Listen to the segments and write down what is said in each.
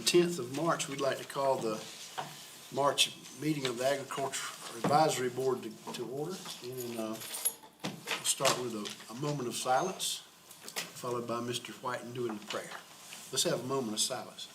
10th of March, we'd like to call the March meeting of the Agriculture Advisory Board to order. And we'll start with a moment of silence, followed by Mr. Whiten doing the prayer. Let's have a moment of silence.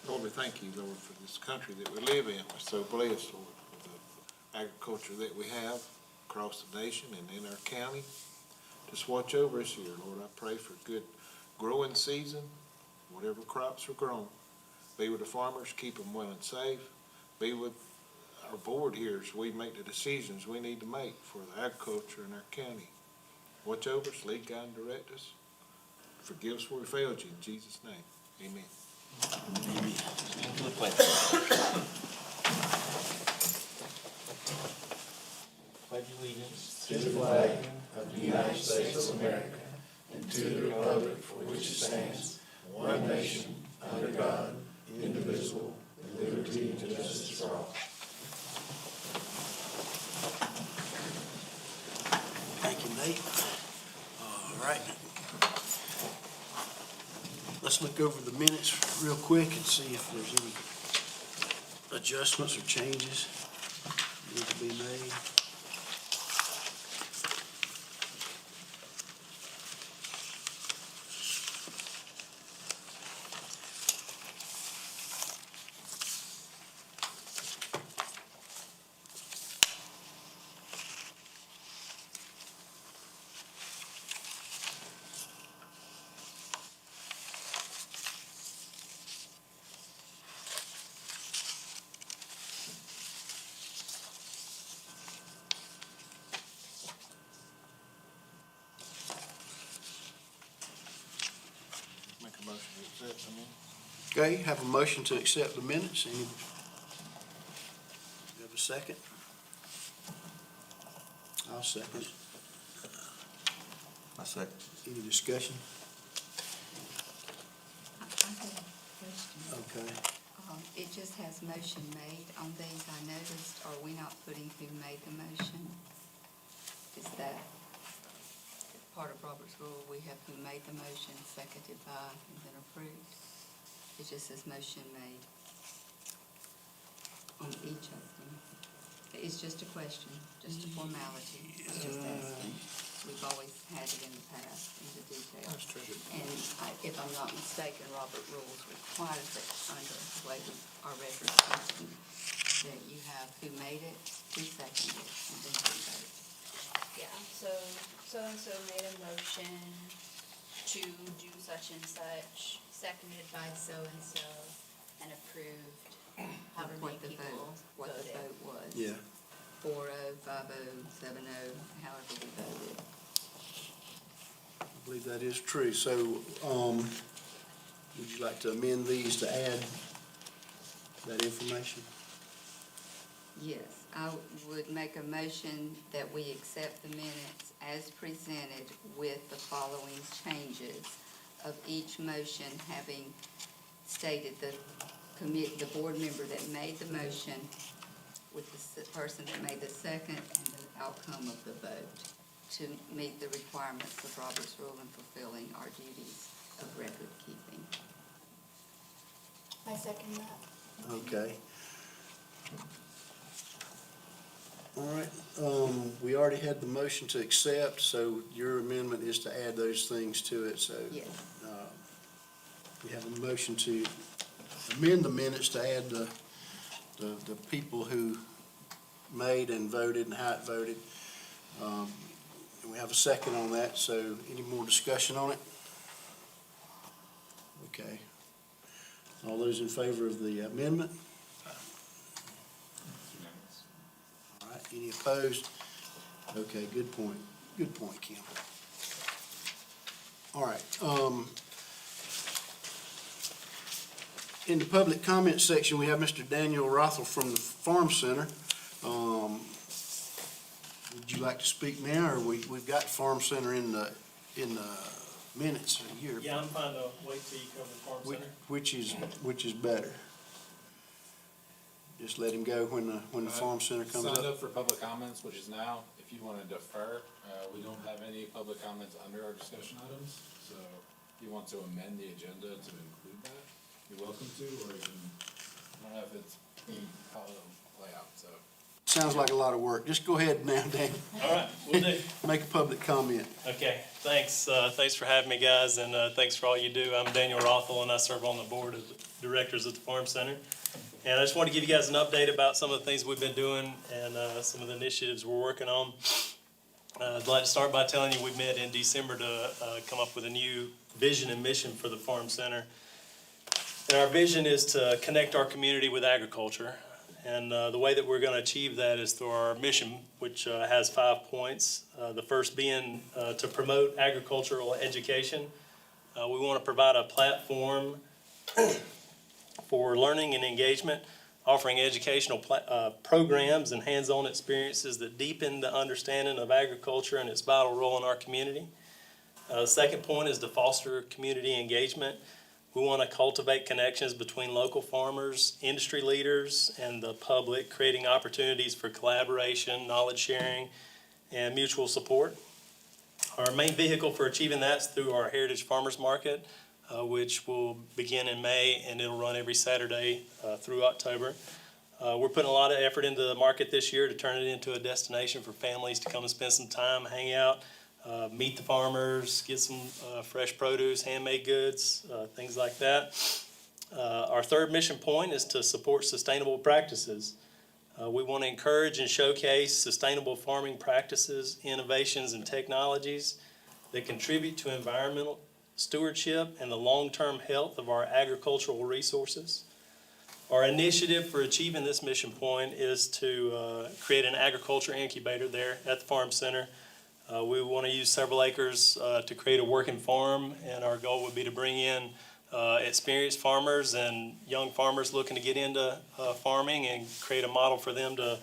Lord, we thank you, Lord, for this country that we live in. We're so blessed, Lord, for the agriculture that we have across the nation and in our county. Just watch over us here, Lord. I pray for good growing season, whatever crops are grown. Be with the farmers, keep them well and safe. Be with our board here as we make the decisions we need to make for the agriculture in our county. Watch over us, lead, guide, and direct us. Forgive us where we failed you. In Jesus' name, amen. Stand for the pledge. Pledge allegiance to the flag of the United States of America and to the republic for which it stands, one nation, under God, indivisible, with liberty and justice for all. Thank you, Nate. All right. Let's look over the minutes real quick and see if there's any adjustments or changes need to be made. Make a motion to accept them. Okay, have a motion to accept the minutes. You have a second? I'll second it. I second. Any discussion? I have a question. Okay. It just has motion made on these. I noticed, are we not putting who made the motion? Is that part of Robert's rule? We have who made the motion, seconded by, and then approved. It just says motion made on each of them. It's just a question, just a formality. I was just asking. We've always had it in the past in the details. That's true. And if I'm not mistaken, Robert Rules requires it under the way our record system, that you have who made it, who seconded it, and then who voted. Yeah, so so-and-so made a motion to do such and such, seconded by so-and-so, and approved however many What the people vote, what the voted. vote was. Yeah. 4-0, 5-0, 7-0, however we voted. I believe that is true. So, would you like to amend these to add that information? Yes, I would make a motion that we accept the minutes as presented with the following changes of each motion having stated the board member that made the motion with the person that made the second and the outcome of the vote to meet the requirements of Robert's Rule in fulfilling our duties of record keeping. I second that. Okay. All right, we already had the motion to accept, so your amendment is to add those things to it, so. Yes. We have a motion to amend the minutes to add the people who made and voted and how it voted. And we have a second on that, so any more discussion on it? Okay. All those in favor of the amendment? All right, any opposed? Okay, good point. Good point, Kim. All right, in the public comment section, we have Mr. Daniel Rothel from the Farm Center. Would you like to speak now, or we've got Farm Center in the minutes here? Yeah, I'm fine to wait till you cover the farm center. Which is better? Just let him go when the Farm Center comes Signed up? up for public comments, which is now. If you want to defer, we don't have any public comments under our discussion items. So if you want to amend the agenda to include that, you're welcome to, or you can, I don't know if it's how it'll play out, so. Sounds like a lot of work. Just go ahead now, Dan. All right, we'll do. Make a public comment. Okay, thanks. Thanks for having me, guys, and thanks for all you do. I'm Daniel Rothel, and I serve on the board of directors at the Farm Center. And I just want to give you guys an update about some of the things we've been doing and some of the initiatives we're working on. I'd like to start by telling you we met in December to come up with a new vision and mission for the Farm Center. And our vision is to connect our community with agriculture. And the way that we're going to achieve that is through our mission, which has 5 points. The first being to promote agricultural education. We want to provide a platform for learning and engagement, offering educational programs and hands-on experiences that deepen the understanding of agriculture and its vital role in our community. The second point is to foster community engagement. We want to cultivate connections between local farmers, industry leaders, and the public, creating opportunities for collaboration, knowledge sharing, and mutual support. Our main vehicle for achieving that is through our Heritage Farmers Market, which will begin in May, and it'll run every Saturday through October. We're putting a lot of effort into the market this year to turn it into a destination for families to come and spend some time, hang out, meet the farmers, get some fresh produce, handmade goods, things like that. Our third mission point is to support sustainable practices. We want to encourage and showcase sustainable farming practices, innovations, and technologies that contribute to environmental stewardship and the long-term health of our agricultural resources. Our initiative for achieving this mission point is to create an agriculture incubator there at the Farm Center. We want to use several acres to create a working farm, and our goal would be to bring in experienced farmers and young farmers looking to get into farming and create a model for them to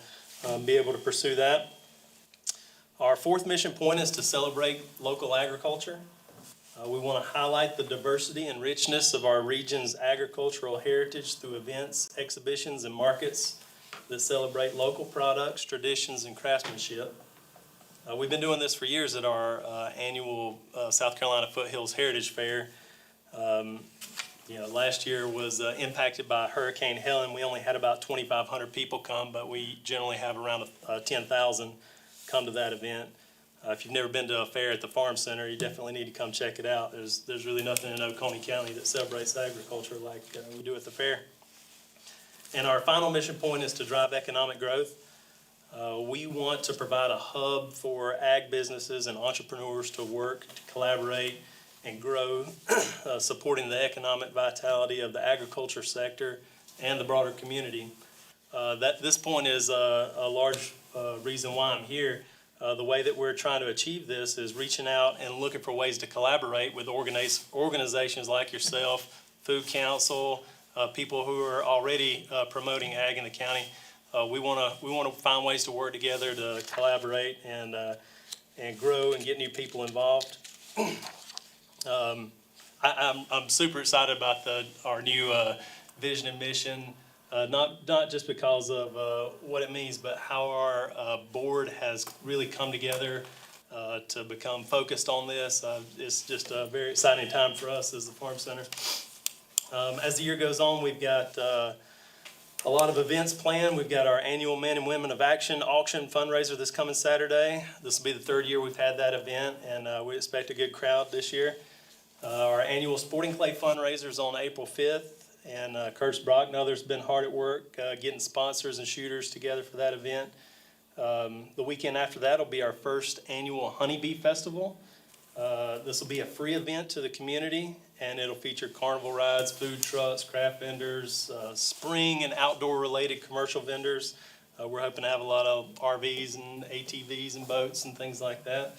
be able to pursue that. Our fourth mission point is to celebrate local agriculture. We want to highlight the diversity and richness of our region's agricultural heritage through events, exhibitions, and markets that celebrate local products, traditions, and craftsmanship. We've been doing this for years at our annual South Carolina Foothills Heritage Fair. Last year was impacted by Hurricane Helen. We only had about 2,500 people come, but we generally have around 10,000 come to that event. If you've never been to a fair at the Farm Center, you definitely need to come check it out. There's really nothing in Oconee County that celebrates agriculture like we do at the fair. And our final mission point is to drive economic growth. We want to provide a hub for ag businesses and entrepreneurs to work, to collaborate, and grow, supporting the economic vitality of the agriculture sector and the broader community. This point is a large reason why I'm here. The way that we're trying to achieve this is reaching out and looking for ways to collaborate with organizations like yourself, Food Council, people who are already promoting ag in the county. We want to find ways to work together to collaborate and grow and get new people involved. I'm super excited about our new vision and mission. Not just because of what it means, but how our board has really come together to become focused on this. It's just a very exciting time for us as the Farm Center. As the year goes on, we've got a lot of events planned. We've got our annual Men and Women of Action auction fundraiser this coming Saturday. This will be the third year we've had that event, and we expect a good crowd this year. Our annual Sporting Clay fundraiser is on April 5th. And Kurtz Brock and others have been hard at work getting sponsors and shooters together for that event. The weekend after that will be our first annual Honeybee Festival. This will be a free event to the community, and it'll feature carnival rides, food trucks, craft vendors, spring and outdoor-related commercial vendors. We're hoping to have a lot of RVs and ATVs and boats and things like that,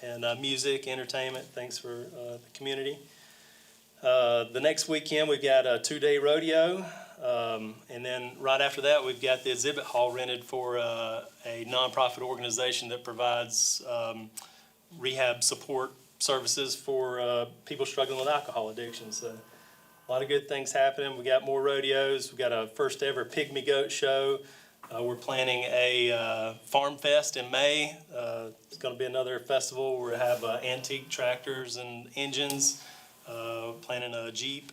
and music, entertainment, things for the community. The next weekend, we've got a 2-day rodeo, and then right after that, we've got the exhibit hall rented for a nonprofit organization that provides rehab support services for people struggling with alcohol addiction. So a lot of good things happening. We got more rodeos. We got a first ever pygmy goat show. We're planning a farm fest in May. It's going to be another festival where we have antique tractors and engines. Planning a Jeep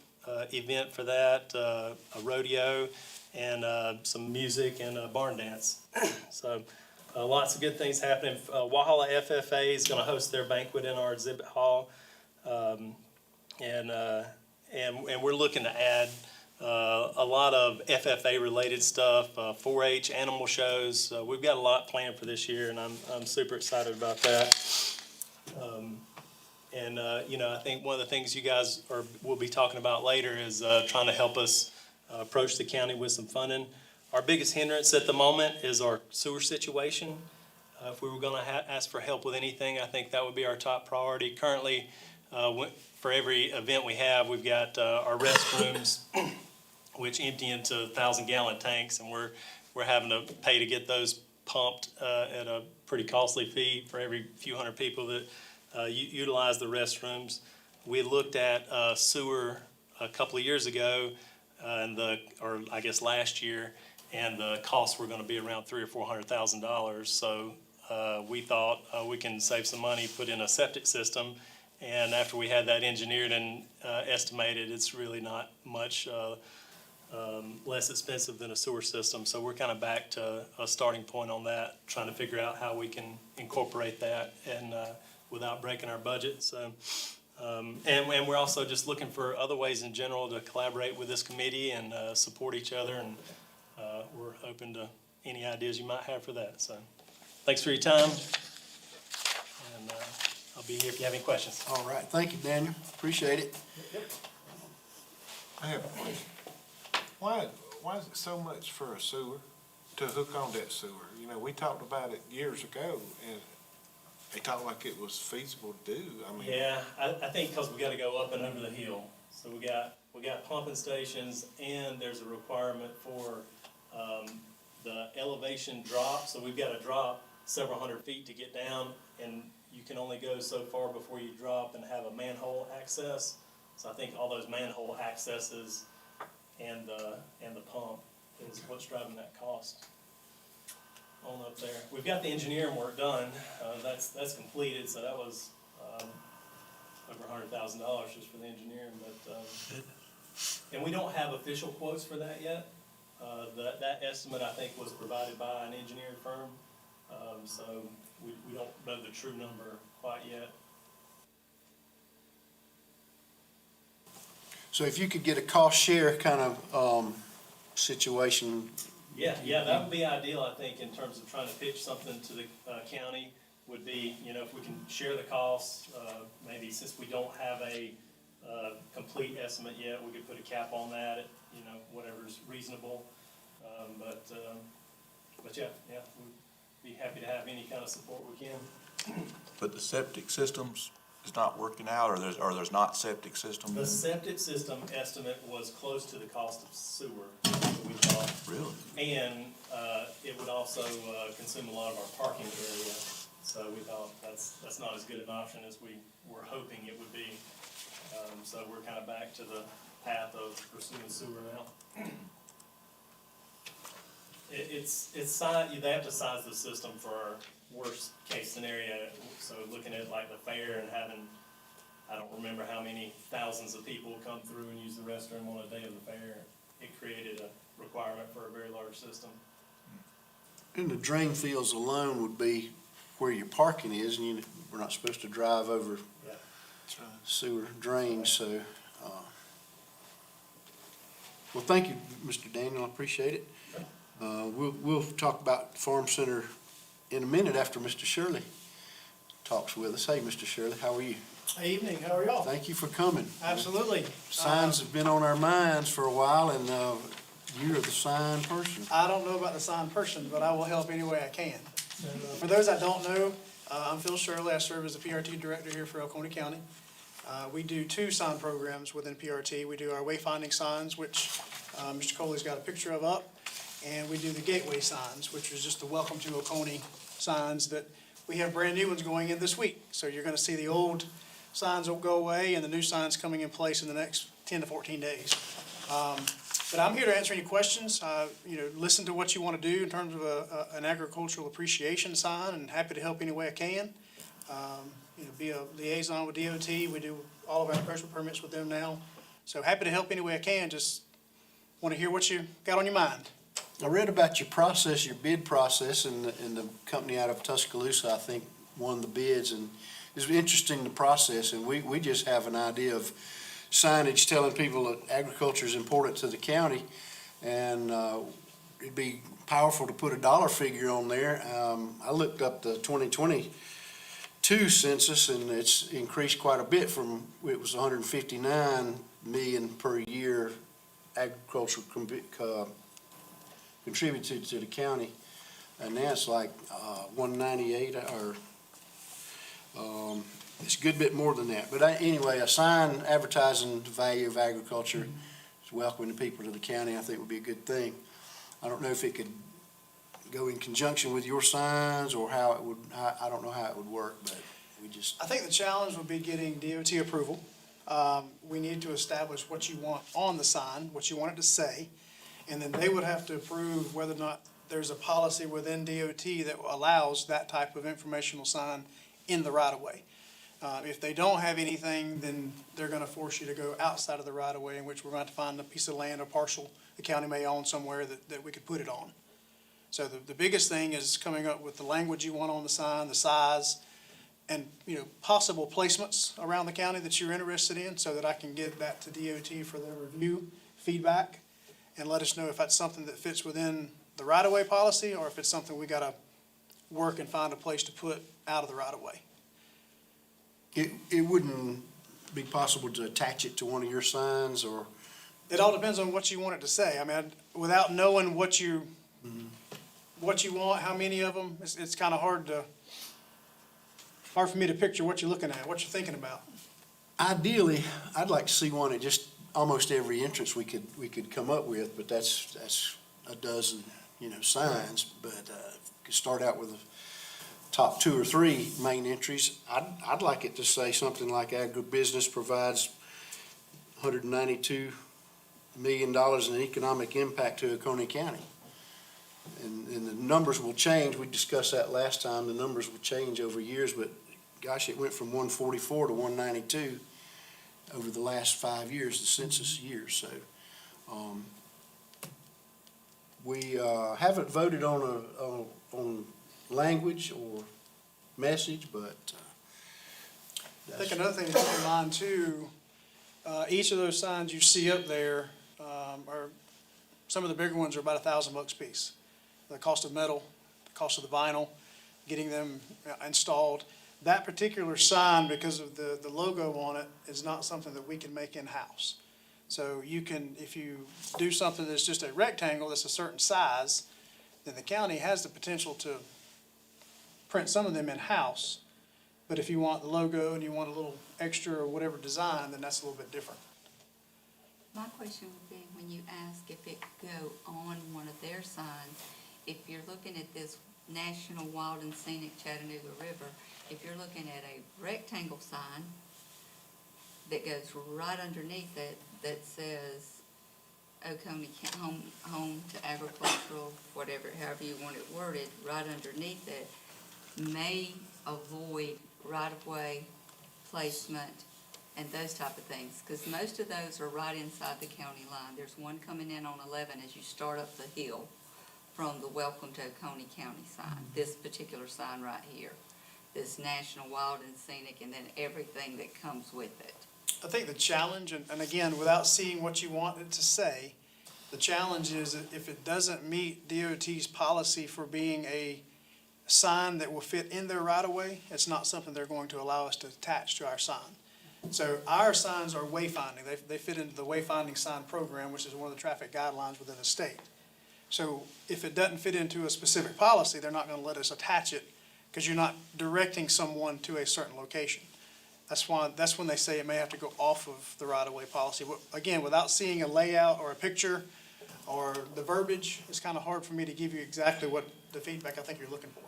event for that, a rodeo, and some music and a barn dance. So lots of good things happening. Walhalla FFA is going to host their banquet in our exhibit hall, and we're looking to add a lot of FFA-related stuff, 4-H animal shows. We've got a lot planned for this year, and I'm super excited about that. I think one of the things you guys will be talking about later is trying to help us approach the county with some funding. Our biggest hindrance at the moment is our sewer situation. If we were going to ask for help with anything, I think that would be our top priority. Currently, for every event we have, we've got our restrooms, which empty into 1,000-gallon tanks, and we're having to pay to get those pumped at a pretty costly fee for every few hundred people that utilize the restrooms. We looked at sewer a couple of years ago, or I guess last year, and the costs were going to be around $300,000 or $400,000. So we thought we can save some money, put in a septic system, and after we had that engineered and estimated, it's really not much less expensive than a sewer system. So we're kind of back to a starting point on that, trying to figure out how we can incorporate that and without breaking our budget. So, and we're also just looking for other ways in general to collaborate with this committee and support each other, and we're open to any ideas you might have for that. So thanks for your time, and I'll be here if you have any questions. All right, thank you, Daniel, appreciate it. I have a question. Why is it so much for a sewer, to hook on that sewer? You know, we talked about it years ago, and they talked like it was feasible to do. I mean, Yeah, I think because we got to go up and over the hill. So we got pumping stations, and there's a requirement for the elevation drop. So we've got to drop several hundred feet to get down, and you can only go so far before you drop and have a manhole access. So I think all those manhole accesses and the pump is what's driving that cost on up there. We've got the engineering work done. That's completed, so that was over $100,000 just for the engineering. But and we don't have official quotes for that yet. That estimate, I think, was provided by an engineering firm. So we don't know the true number quite yet. So if you could get a cost share kind of situation. Yeah, that would be ideal, I think, in terms of trying to pitch something to the county, would be, if we can share the costs, maybe since we don't have a complete estimate yet, we could put a cap on that at, whatever's reasonable. But yeah, we'd be happy to have any kind of support we can. But the septic systems is not working out, or there's not septic systems? The septic system estimate was close to the cost of sewer, we thought. Really? And it would also consume a lot of our parking area. So we thought that's not as good an option as we were hoping it would be. So we're kind of back to the path of pursuing sewer now. They have to size the system for our worst case scenario. So looking at like the fair and having, I don't remember how many thousands of people come through and use the restroom on a day of the fair, it created a requirement for a very large system. And the drain fields alone would be where your parking is, and we're not supposed to drive over Yeah. sewer drains, so. Well, thank you, Mr. Daniel, I appreciate it. We'll talk about Farm Center in a minute after Mr. Shirley talks with us. Hey, Mr. Shirley, how are you? Evening, how are y'all? Thank you for coming. Absolutely. Signs have been on our minds for a while, and you're the sign person. I don't know about the sign person, but I will help any way I can. For those that don't know, I'm Phil Shirley. I serve as the PRT director here for Oconee County. We do two sign programs within PRT. We do our wayfinding signs, which Mr. Coley's got a picture of up, and we do the gateway signs, which is just the welcome to Oconee signs that we have brand new ones going in this week. So you're gonna see the old signs will go away and the new signs coming in place in the next 10 to 14 days. But I'm here to answer any questions, listen to what you want to do in terms of an agricultural appreciation sign, and happy to help any way I can. Be a liaison with DOT. We do all of our agricultural permits with them now. So happy to help any way I can. Just want to hear what you got on your mind. I read about your process, your bid process, and the company out of Tuscaloosa, I think, won the bids, and it's interesting, the process, and we just have an idea of signage telling people that agriculture is important to the county, and it'd be powerful to put a dollar figure on there. I looked up the 2022 census, and it's increased quite a bit from, it was 159 million per year agriculture contributed to the county, and now it's like 198 or it's a good bit more than that. But anyway, a sign advertising the value of agriculture is welcoming people to the county, I think would be a good thing. I don't know if it could go in conjunction with your signs or how it would, I don't know how it would work, but we just. I think the challenge would be getting DOT approval. We need to establish what you want on the sign, what you want it to say, and then they would have to approve whether or not there's a policy within DOT that allows that type of informational sign in the right-of-way. If they don't have anything, then they're gonna force you to go outside of the right-of-way, in which we're going to find a piece of land or parcel the county may own somewhere that we could put it on. So the biggest thing is coming up with the language you want on the sign, the size, and, possible placements around the county that you're interested in, so that I can get that to DOT for their review, feedback, and let us know if that's something that fits within the right-of-way policy, or if it's something we gotta work and find a place to put out of the right-of-way. It wouldn't be possible to attach it to one of your signs, or? It all depends on what you want it to say. I mean, without knowing what you want, how many of them, it's kind of hard for me to picture what you're looking at, what you're thinking about. Ideally, I'd like to see one at just almost every entrance we could come up with, but that's a dozen, signs. But could start out with the top 2 or 3 main entries. I'd like it to say something like agribusiness provides $192 million in economic impact to Oconee County. And the numbers will change. We discussed that last time. The numbers will change over years, but gosh, it went from 144 to 192 over the last 5 years, the census years. So we haven't voted on language or message, but I think another thing to keep in mind too, each of those signs you see up there, are, some of the bigger ones are about $1,000 a piece. The cost of metal, the cost of the vinyl, getting them installed. That particular sign, because of the logo on it, is not something that we can make in-house. So you can, if you do something that's just a rectangle that's a certain size, then the county has the potential to print some of them in-house. But if you want the logo and you want a little extra or whatever design, then that's a little bit different. My question would be, when you ask if it could go on one of their signs, if you're looking at this National Wild and Scenic Chattanooga River, if you're looking at a rectangle sign that goes right underneath it that says Oconee home to agricultural, whatever, however you want it worded, right underneath it, may avoid right-of-way placement and those type of things, because most of those are right inside the county line. There's one coming in on 11 as you start up the hill from the Welcome to Oconee County sign, this particular sign right here, this National Wild and Scenic, and then everything that comes with it. I think the challenge, and again, without seeing what you want it to say, the challenge is that if it doesn't meet DOT's policy for being a sign that will fit in their right-of-way, it's not something they're going to allow us to attach to our sign. So our signs are wayfinding. They fit into the wayfinding sign program, which is one of the traffic guidelines within the state. So if it doesn't fit into a specific policy, they're not gonna let us attach it, because you're not directing someone to a certain location. That's when they say it may have to go off of the right-of-way policy. Again, without seeing a layout or a picture or the verbiage, it's kind of hard for me to give you exactly what the feedback I think you're looking for.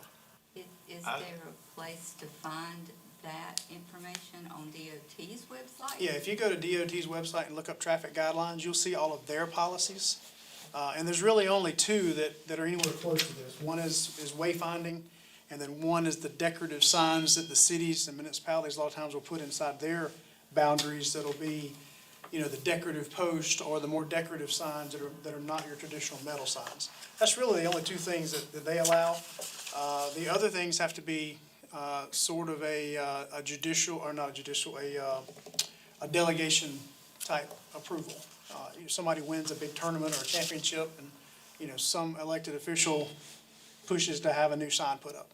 Is there a place to find that information on DOT's website? Yeah, if you go to DOT's website and look up traffic guidelines, you'll see all of their policies. And there's really only two that are anywhere close to this. One is wayfinding, and then one is the decorative signs that the cities and municipalities a lot of times will put inside their boundaries. That'll be, you know, the decorative post or the more decorative signs that are not your traditional metal signs. That's really the only two things that they allow. The other things have to be sort of a judicial, or not a judicial, a delegation type approval. Somebody wins a big tournament or a championship, and, you know, some elected official pushes to have a new sign put up.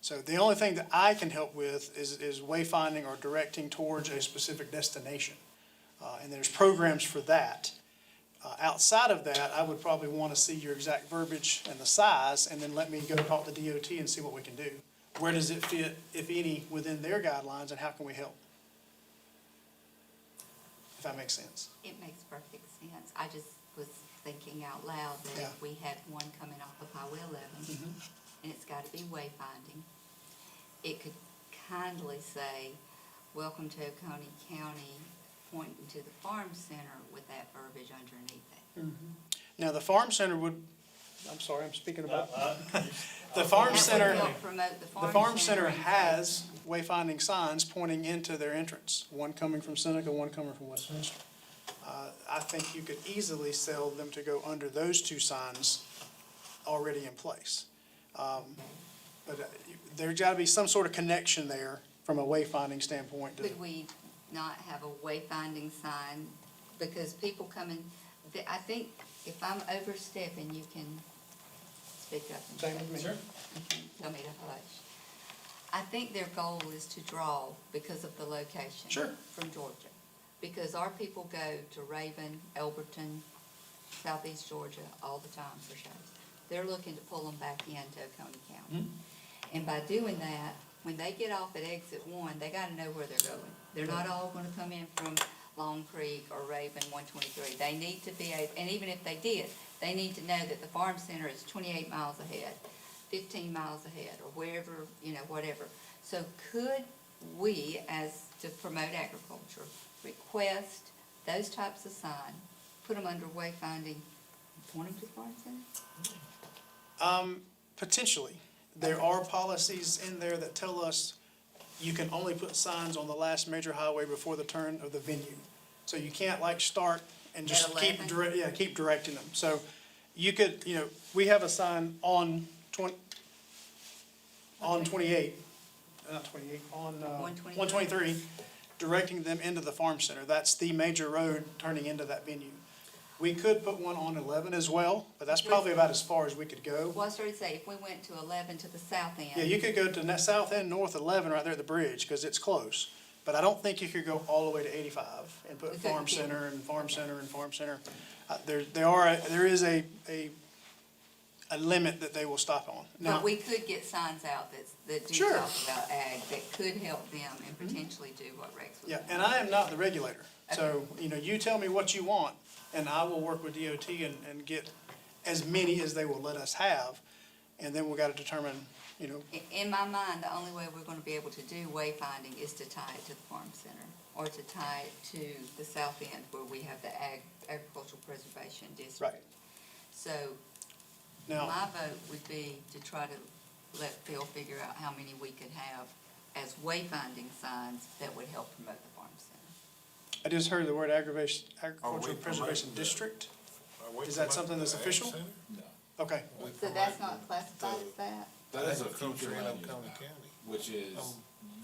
So the only thing that I can help with is wayfinding or directing towards a specific destination. And there's programs for that. Outside of that, I would probably want to see your exact verbiage and the size, and then let me go talk to DOT and see what we can do. Where does it fit, if any, within their guidelines, and how can we help? If that makes sense. It makes perfect sense. I just was thinking out loud that Yeah. if we had one coming off of Highway 11, and it's got to be wayfinding, it could kindly say, welcome to Oconee County, pointing to the farm center with that verbiage underneath it. Now, the farm center would, I'm sorry, I'm speaking about, the farm center. That would help promote the The farm farm center. center and- has wayfinding signs pointing into their entrance, one coming from Seneca, one coming from Westminster. I think you could easily sell them to go under those two signs already in place. But there's gotta be some sort of connection there from a wayfinding standpoint. Could we not have a wayfinding sign? Because people come in, I think if I'm overstepping, you can speak up and Same say. with me. Sure. Tell me to hush. I think their goal is to draw because of the location. Sure. From Georgia. Because our people go to Raven, Elberton, Southeast Georgia all the time for shows. They're looking to pull them back into Oconee County. And by doing that, when they get off at exit 1, they gotta know where they're going. They're not all gonna come in from Long Creek or Raven 123. They need to be able, and even if they did, they need to know that the farm center is 28 miles ahead, 15 miles ahead, or wherever, you know, whatever. So could we, as to promote agriculture, request those types of signs, put them under wayfinding, point them to the farm center? Potentially. There are policies in there that tell us you can only put signs on the last major highway before the turn of the venue. So you can't like start and just At 11? keep directing them. So you could, you know, we have a sign on 28, not 28, on 123, directing them into the farm center. That's the major road turning into that venue. We could put one on 11 as well, but that's probably about as far as we could go. Well, I started to say, if we went to 11 to the south end. Yeah, you could go to south end, north 11, right there at the bridge, because it's close. But I don't think you could go all the way to 85 and put We couldn't farm get- center and farm center and farm center. There is a limit that they will stop on. Now, But we could get signs out that do Sure. talk about ag, that could help them and potentially do what Rex was yeah, saying. and I am not the regulator. So, you know, you tell me what you want, and I will work with DOT and get as many as they will let us have. And then we gotta determine, you know, In my mind, the only way we're gonna be able to do wayfinding is to tie it to the farm center, or to tie it to the south end where we have the agricultural preservation district. Right. So, now. my vote would be to try to let Phil figure out how many we could have as wayfinding signs that would help promote the farm center. I just heard the word agricultural promoting preservation that? district. Is that something that's official? No. Okay, So that's not classified as that? That is a Agriculture future in land use Oconee map, County. which is,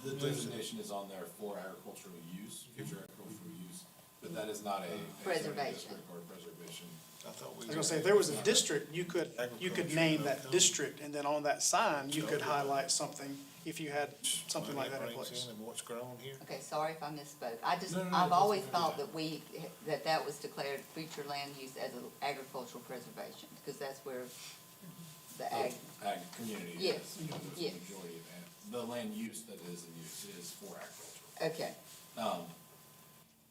the designation is on there for agricultural use, future agricultural use, but that is not a zoning Preservation. district or preservation. I thought I was gonna say, if there was a district, you could name that district, and then on that sign, you could highlight something if you had something like that in Brings place. And what's grown here. Okay, sorry if I misspoke. No, no, I've that's always okay. thought that that was declared future land use as an agricultural preservation, because that's where the ag, Ag community. Yes, You know, there's yes. a majority of ag. The land use that is in use is for agriculture. okay.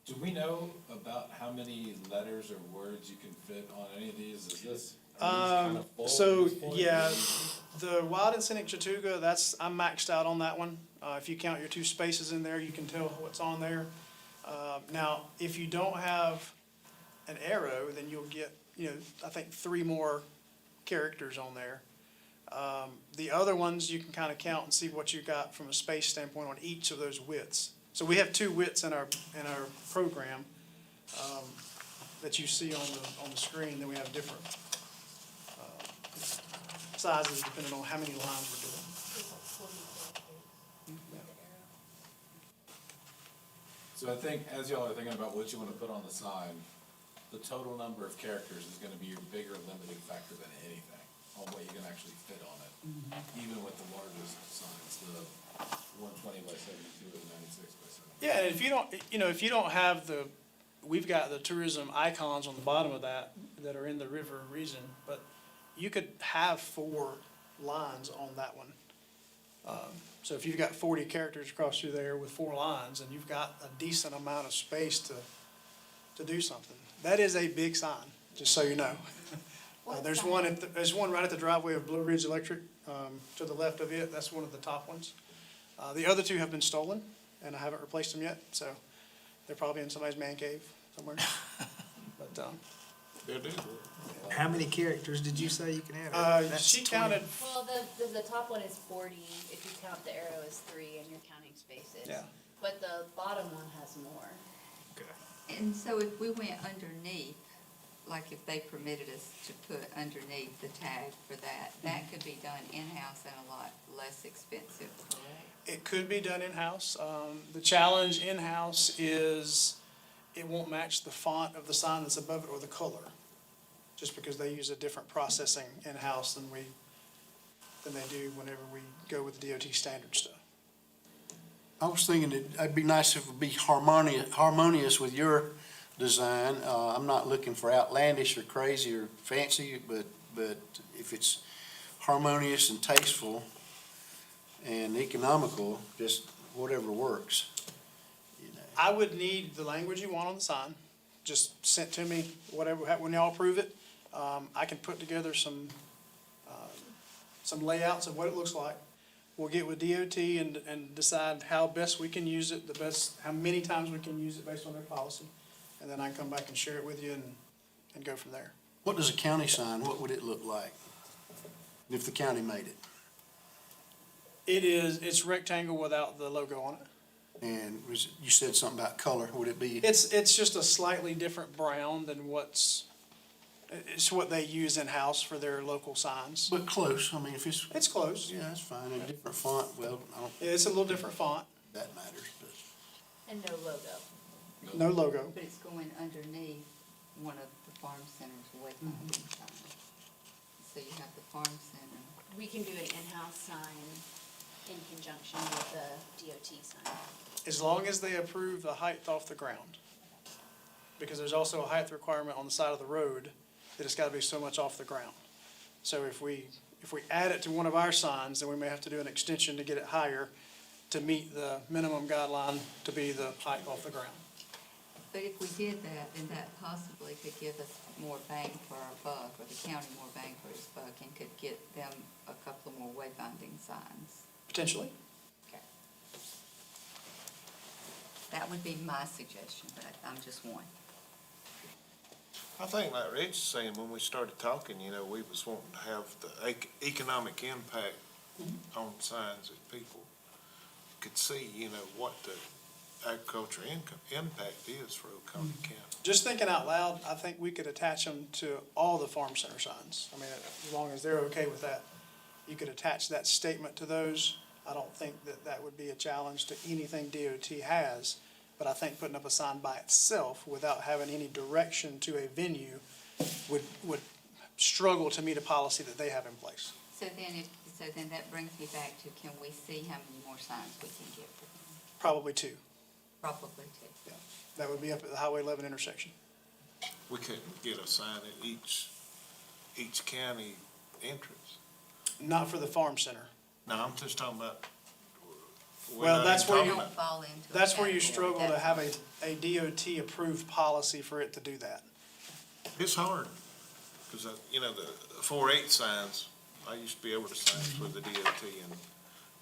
Do we know about how many letters or words you can fit on any of these? Is this, are these kind of full? So, at this point? yeah, the wild and scenic Chattooga, I'm maxed out on that one. If you count your 2 spaces in there, you can tell what's on there. Now, if you don't have an arrow, then you'll get, I think 3 more characters on there. The other ones, you can kind of count and see what you got from a space standpoint on each of those widths. So we have 2 widths in our program, that you see on the screen, then we have different, sizes depending on how many lines we're doing. So I think, as y'all are thinking about what you want to put on the sign, the total number of characters is gonna be your bigger limiting factor than anything on what you can actually fit on it. Even with the largest signs, the 120 by 72 or the 96 by 72. Yeah, and if you don't have we've got the tourism icons on the bottom of that are in the river region, but you could have 4 lines on that one. So if you've got 40 characters across through there with 4 lines, and you've got a decent amount of space to do something. That is a big sign, just so you know. There's one right at the driveway of Blue Ridge Electric, to the left of it, that's one of the top ones. The other 2 have been stolen, and I haven't replaced them yet, so they're probably in somebody's man cave somewhere. But, They'll do. How many characters did you say you can have? That's she 20. counted, Well, the top one is 40, if you count the arrow as 3 and you're counting spaces. Yeah. But the bottom one has more. And so if we went underneath, like if they permitted us to put underneath the tag for that, that could be done in-house and a lot less expensive, correct? it could be done in-house. The challenge in-house is it won't match the font of the sign that's above it or the color, just because they use a different processing in-house than they do whenever we go with the DOT standard stuff. I was thinking it'd be nice if it would be harmonious with your design. I'm not looking for outlandish or crazy or fancy, but if it's harmonious and tasteful and economical, just whatever works. I would need the language you want on the sign, just sent to me, whatever, when y'all approve it. I can put together some layouts of what it looks like. We'll get with DOT and decide how best we can use it, how many times we can use it based on their policy. And then I can come back and share it with you and go from there. What does a county sign, what would it look like if the county made it? It's rectangle without the logo on it. And you said something about color, would it be? It's just a slightly different brown than it's what they use in-house for their local signs. But close, I mean, if it's, It's close. yeah, that's fine, a different font, well, I don't think It's a little different font, that matters, but. And no logo. no logo. But it's going underneath one of the farm center's wayfinding signs. So you have the farm center. We can do an in-house sign in conjunction with the DOT sign. As long as they approve the height off the ground. Because there's also a height requirement on the side of the road that it's gotta be so much off the ground. So if we add it to one of our signs, then we may have to do an extension to get it higher to meet the minimum guideline to be the height off the ground. But if we did that, then that possibly could give us more bang for our buck, or the county more bang for its buck, and could get them a couple more wayfinding signs. Potentially. Okay. That would be my suggestion, but I'm just one. I think like Rich is saying, when we started talking, we was wanting to have the economic impact on signs that people could see, what the agriculture impact is for Oconee County. Just thinking out loud, I think we could attach them to all the farm center signs. I mean, as long as they're okay with that, you could attach that statement to those. I don't think that would be a challenge to anything DOT has, but I think putting up a sign by itself without having any direction to a venue would struggle to meet a policy that they have in place. So then so then that brings me back to, can we see how many more signs we can get for them? Probably two. Probably two. That would be up at the Highway 11 intersection. We couldn't get a sign at each county entrance. Not for the farm center. No, I'm just talking about. we're Well, not that's even where talking you- about- Don't fall into. a That's where you category. struggle to That's have what- a DOT-approved policy for it to do that. It's hard, because, you know, the 4-H signs, I used to be able to sign with the DOT, and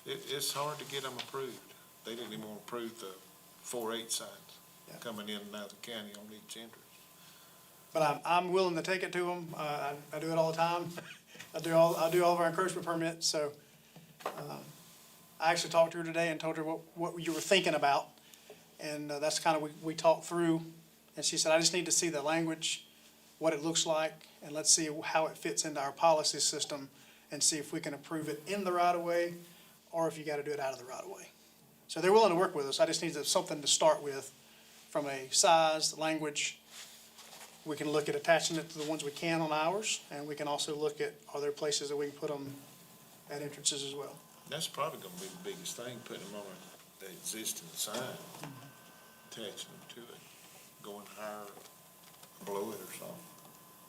it's hard to get them approved. They didn't even want to approve the 4-H signs Yeah. coming in and out of the county on each entrance. But I'm willing to take it to them. I do it all the time. I do all of our encroachment permits, so, I actually talked to her today and told her what you were thinking about. And, that's kind of, we talked through, and she said, I just need to see the language, what it looks like, and let's see how it fits into our policy system, and see if we can approve it in the right of way, or if you gotta do it out of the right of way. So they're willing to work with us. I just need something to start with from a size, language. We can look at attaching it to the ones we can on ours, and we can also look at, are there places that we can put them at entrances as well? That's probably gonna be the biggest thing, putting them on the existing sign, attaching them to it, going higher, below it or something.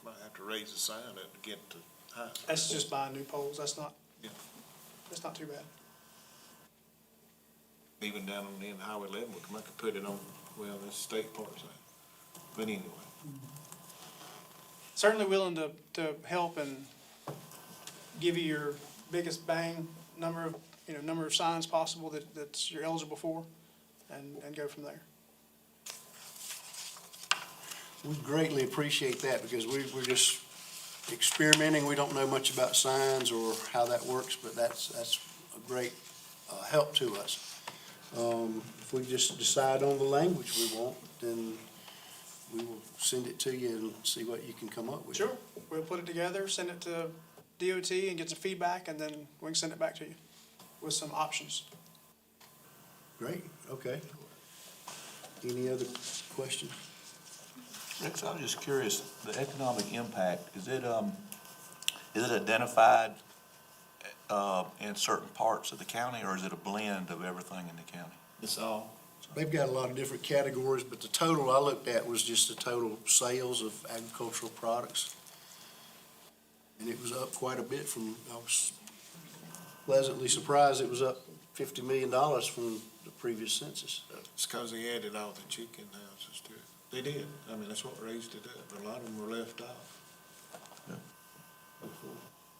Might have to raise the sign up to get to high. That's just buying new poles. That's not, Yeah. that's not too bad. Even down on the end of Highway 11, we could put it on, well, the state park sign. But anyway, Certainly willing to help and give you your biggest bang number of signs possible that you're eligible for, and go from there. We greatly appreciate that because we're just experimenting. We don't know much about signs or how that works, but that's a great help to us. If we just decide on the language we want, then we will send it to you and see what you can come up with. Sure. We'll put it together, send it to DOT and get some feedback, and then we can send it back to you with some options. Great, okay. Any other questions? Rex, I was just curious, the economic impact, is it identified, in certain parts of the county, or is it a blend of everything in the county? it's all, They've got a lot of different categories, but the total I looked at was just the total sales of agricultural products. And it was up quite a bit I was pleasantly surprised it was up $50 million from the previous census. it's because they added all the chicken houses to it. They did. I mean, that's what raised it up. A lot of them were left off.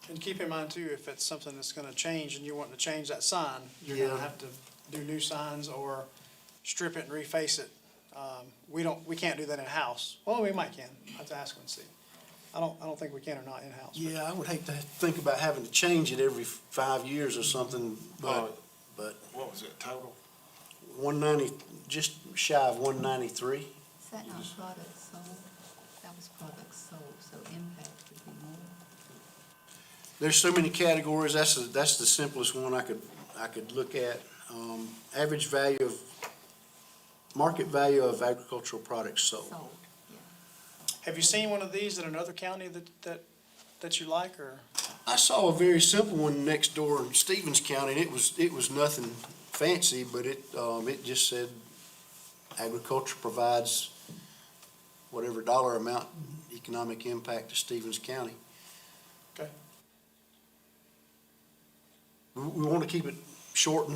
And keep in mind too, if it's something that's gonna change and you're wanting to change that sign, you're gonna Yeah. have to do new signs or strip it and reface it. We can't do that in-house. Well, we might can. I have to ask and see. I don't think we can or not in-house. but- Yeah, I would hate to think about having to change it every 5 years or something, but What was it, total? 190, just shy of 193. Is that not products sold? That was products sold, so impact would be more. There's so many categories, that's the simplest one I could look at. Average value of, market value of agricultural products sold. Sold, yeah. Have you seen one of these in another county that you like, or? I saw a very simple one next door in Stevens County, and it was nothing fancy, but it just said agriculture provides whatever dollar amount economic impact to Stevens County. Okay. We want to keep it short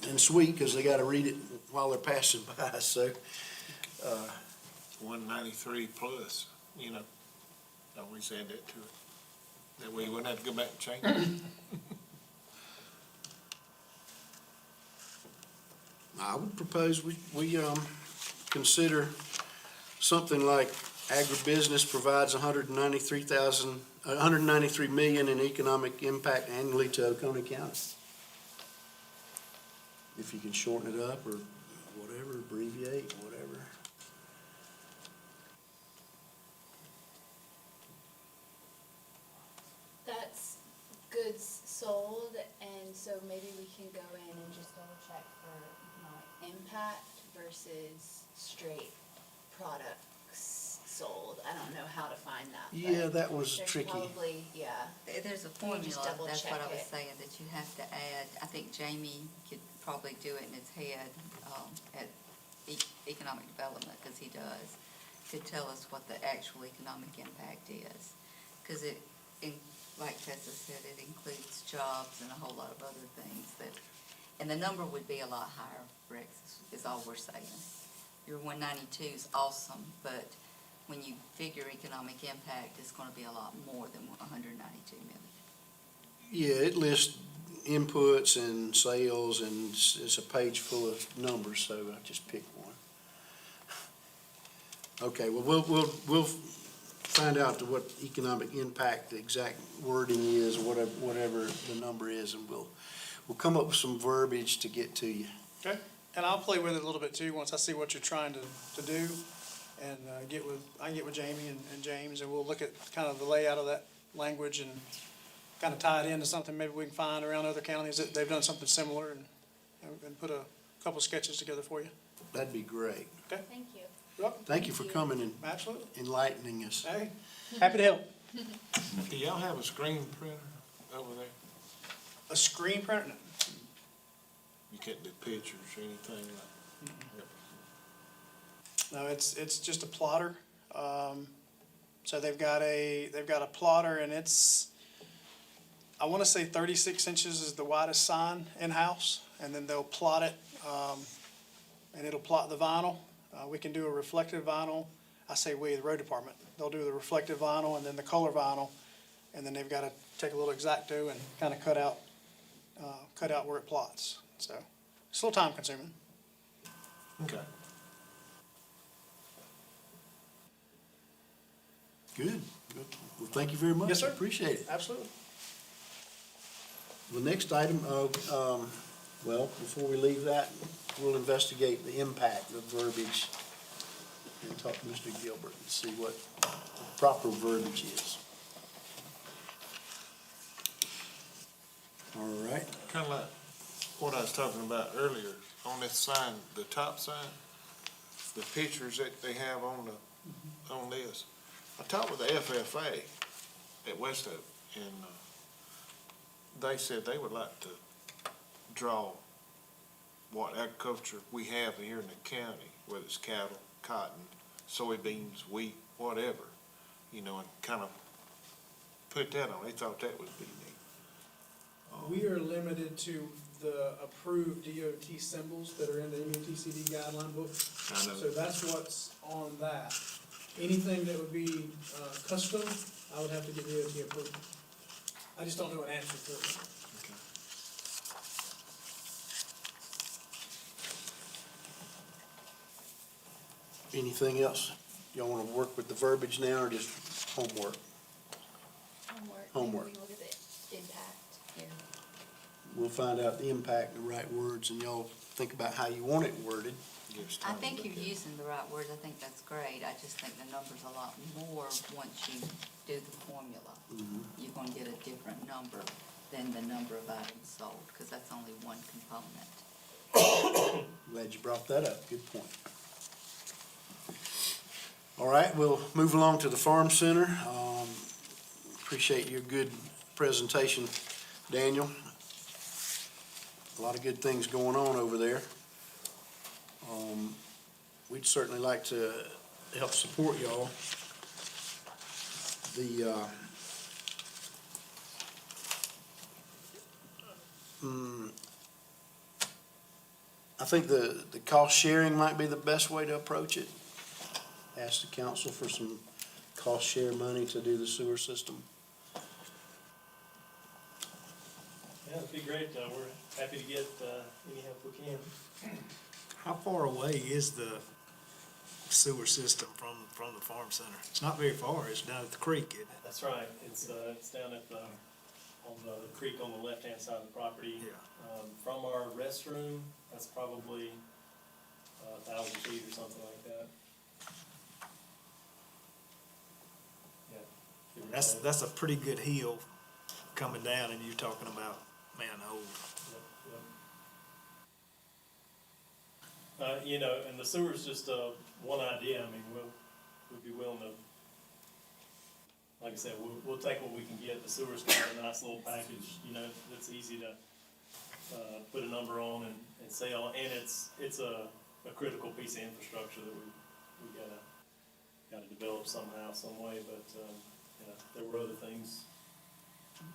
and sweet because they got to read it while they're passing by, so. 193 plus, you know. Always add that to it. That way you wouldn't have to go back and change it. I would propose we consider something like agribusiness provides 193 million in economic impact annually to Oconee County. If you can shorten it up or whatever, abbreviate, whatever. That's goods sold, and so maybe we can go in and just double check for economic impact versus straight products sold. I don't know how to find find that. Yeah, but that was there's tricky. Probably, yeah. There's a Can you just formula, double that's what I check was it? saying, that you have to add. I think Jamie could probably do it in his head, at economic development, because he does, could tell us what the actual economic impact is. Because like Tessa said, it includes jobs and a whole lot of other things that, and the number would be a lot higher, Rex, is all we're saying. Your 192 is awesome, but when you figure economic impact, it's gonna be a lot more than 192 million. Yeah, it lists inputs and sales, and it's a page full of numbers, so I just picked one. Okay, well, we'll find out what economic impact, the exact wording is, whatever the number is, and we'll come up with some verbiage to get to you. Okay, and I'll play with it a little bit too, once I see what you're trying to do. And I can get with Jamie and James, and we'll look at kind of the layout of that language and kind of tie it into something maybe we can find around other counties that they've done something similar, and put a couple sketches together for you. That'd be great. Okay? Thank you. You're welcome. Thank you for coming and Absolutely. enlightening us. Hey, happy to help. Do y'all have a screen printer over there? A screen printer? No. You can't do pictures or anything like? No, it's just a plotter. So they've got a plotter, and it's, I want to say 36 inches is the widest sign in-house, and then they'll plot it, and it'll plot the vinyl. We can do a reflective vinyl. I say we, the road department. They'll do the reflective vinyl and then the color vinyl, and then they've got to take a little X-Acto and kind of cut out where it plots. So it's a little time consuming. Okay. Good. Well, thank you very much. Yes, sir. Appreciate it. Absolutely. The next item of, well, before we leave that, we'll investigate the impact of verbiage and talk to Mr. Gilbert and see what the proper verbiage is. All right. Kind of like what I was talking about earlier, on this sign, the top sign, the pictures that they have on this. I talked with the FFA at West Oak, and they said they would like to draw what agriculture we have here in the county, whether it's cattle, cotton, soybeans, wheat, whatever, and kind of put that on. They thought that would be neat. We are limited to the approved DOT symbols that are in the MUTCD guideline book. I know. So that's what's on that. Anything that would be custom, I would have to get DOT approval. I just don't know an answer for it. Anything else? Y'all want to work with the verbiage now or just homework? Homework. Maybe we look at the impact. Yeah. We'll find out the impact, the right words, and y'all think about how you want it worded. Give us I time to think look you're at it. using the right words. I think that's great. I just think the number's a lot more once you do the formula. You're gonna get a different number than the number of items sold, because that's only one component. Glad you brought that up. Good point. All right, we'll move along to the Farm Center. Appreciate your good presentation, Daniel. A lot of good things going on over there. We'd certainly like to help support y'all. I think the cost sharing might be the best way to approach it. Ask the council for some cost share money to do the sewer system. Yeah, it'd be great. We're happy to get any help we can. How far away is the sewer system from the farm center? It's not very far, it's down at the creek, isn't it? That's right. It's down at on the creek on the left-hand side of the property. Yeah. From our restroom, that's probably 1,000 feet or something like that. Yeah. That's a pretty good hill coming down, and you're talking about manhole. And the sewer's just one idea. I mean, we'd be willing to like I said, we'll take what we can get. The sewer's kind of a nice little package, you know, that's easy to, put a number on and sell. And it's a critical piece of infrastructure that we gotta develop somehow, some way, but, you know, there were other things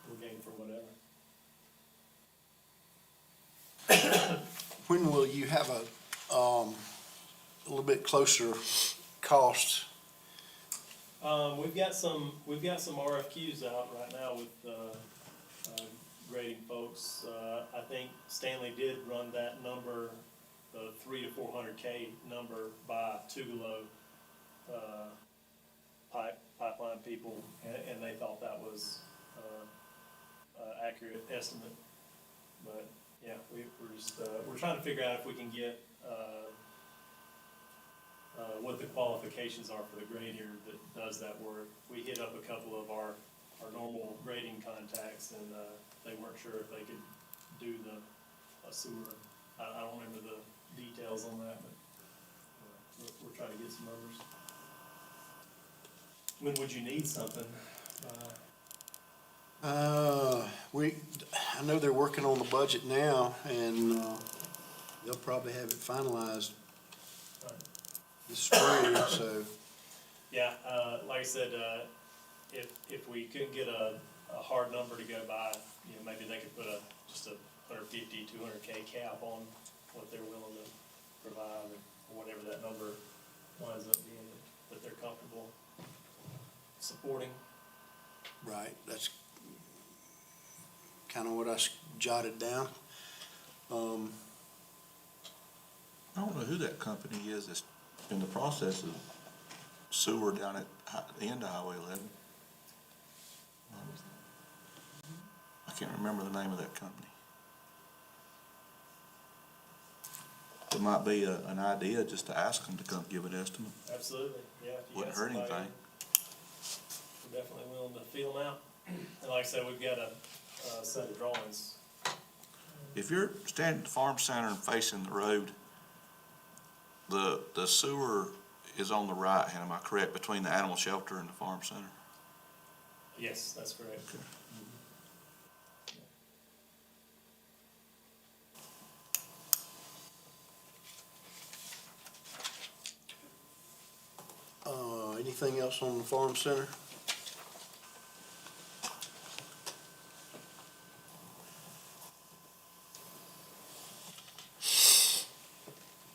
we'll gain for whatever. When will you have a little bit closer cost? We've got some RFQs out right now with, grading folks. I think Stanley did run that number, the 300 to 400K number by Tugelo, pipeline people, and they thought that was, accurate estimate. But, yeah, we're just, we're trying to figure out if we can get, what the qualifications are for the grader that does that work. We hit up a couple of our normal grading contacts, and, they weren't sure if they could do a sewer. I don't remember the details on that, but, we're trying to get some numbers. When would you need something? I know they're working on the budget now, and, they'll probably have it finalized this spring, so. Yeah, like I said, if we couldn't get a hard number to go by, you know, maybe they could put just a 150, 200K cap on what they're willing to provide, or whatever that number winds up being, that they're comfortable supporting. Right, that's kind of what I jotted down. I don't know who that company is that's in the process of sewer down at the end of Highway 11. I can't remember the name of that company. It might be an idea just to ask them to come give an estimate. Absolutely, yeah. If you Wouldn't got hurt somebody, anything. we're definitely willing to feel them out. And like I said, we've got a set of drawings. If you're standing at the farm center and facing the road, the sewer is on the right hand, am I correct, between the animal shelter and the farm center? Yes, that's correct. Okay. Anything else on the farm center?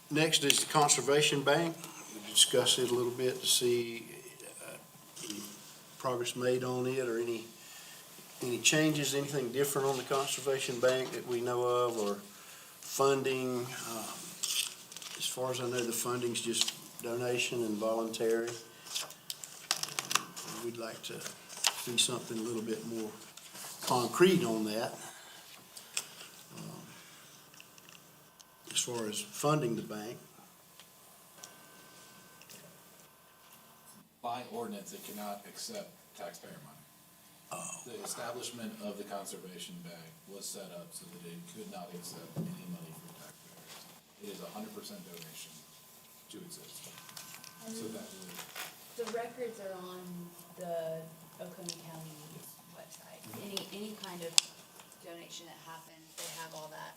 Next is the Conservation Bank. We discussed it a little bit to see any progress made on it, or any changes, anything different on the Conservation Bank that we know of, or funding. As far as I know, the funding's just donation and voluntary. We'd like to see something a little bit more concrete on that. As far as funding the bank. By ordinance, it cannot accept taxpayer money. The establishment of the conservation bank was set up so that it could not accept any money from taxpayers. It is 100% donation to exist. So that would, The records are on the Oconee County website. Any kind of donation that happens, they have all that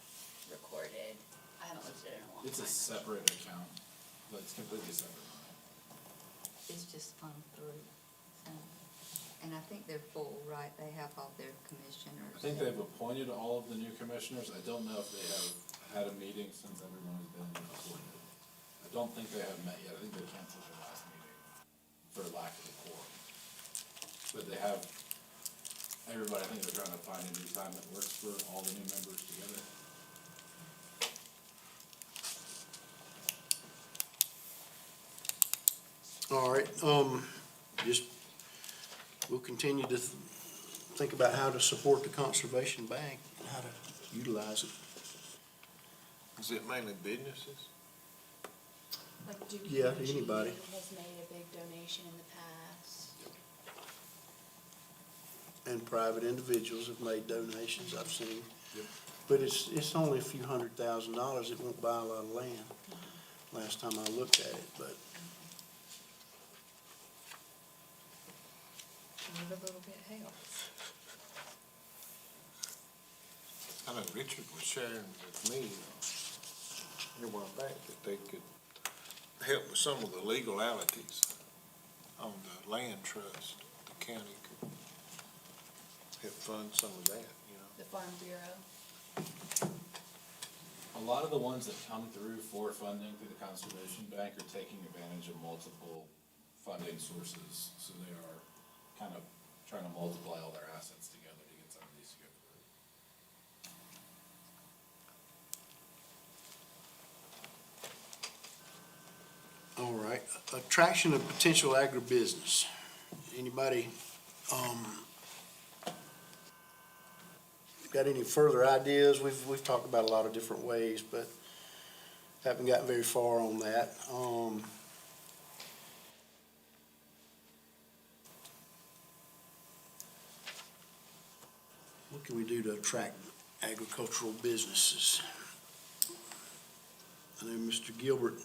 recorded. I haven't looked at it in a long time. it's a separate account, but it's completely separate. It's just fun through. So, and I think they're full, right? They have all their commissioners. I think they've appointed all of the new commissioners. I don't know if they have had a meeting since everyone has been appointed. I don't think they have met yet. I think they canceled their last meeting for lack of a quorum. But they have, everybody, I think they're trying to find a new time that works for all the new members together. All right, we'll continue to think about how to support the Conservation Bank and how to utilize it. Is it mainly businesses? Like Duke Yeah, Energy anybody. has made a big donation in the past. And private individuals have made donations, I've seen. Yep. But it's only a few $100,000, it won't buy a lot of land, last time I looked at it, but. The I know Richard was sharing with me a while back that they could help with some of the legalities on the land trust. The county could help fund some of that, you know. The Farm Bureau. A lot of the ones that come through for funding through the Conservation Bank are taking advantage of multiple funding sources. So they are kind of trying to multiply all their assets together to get some of these to go through. All right, attraction of potential agribusiness. Anybody, got any further ideas? We've talked about a lot of different ways, but haven't gotten very far on that. What can we do to attract agricultural businesses? I know Mr. Gilbert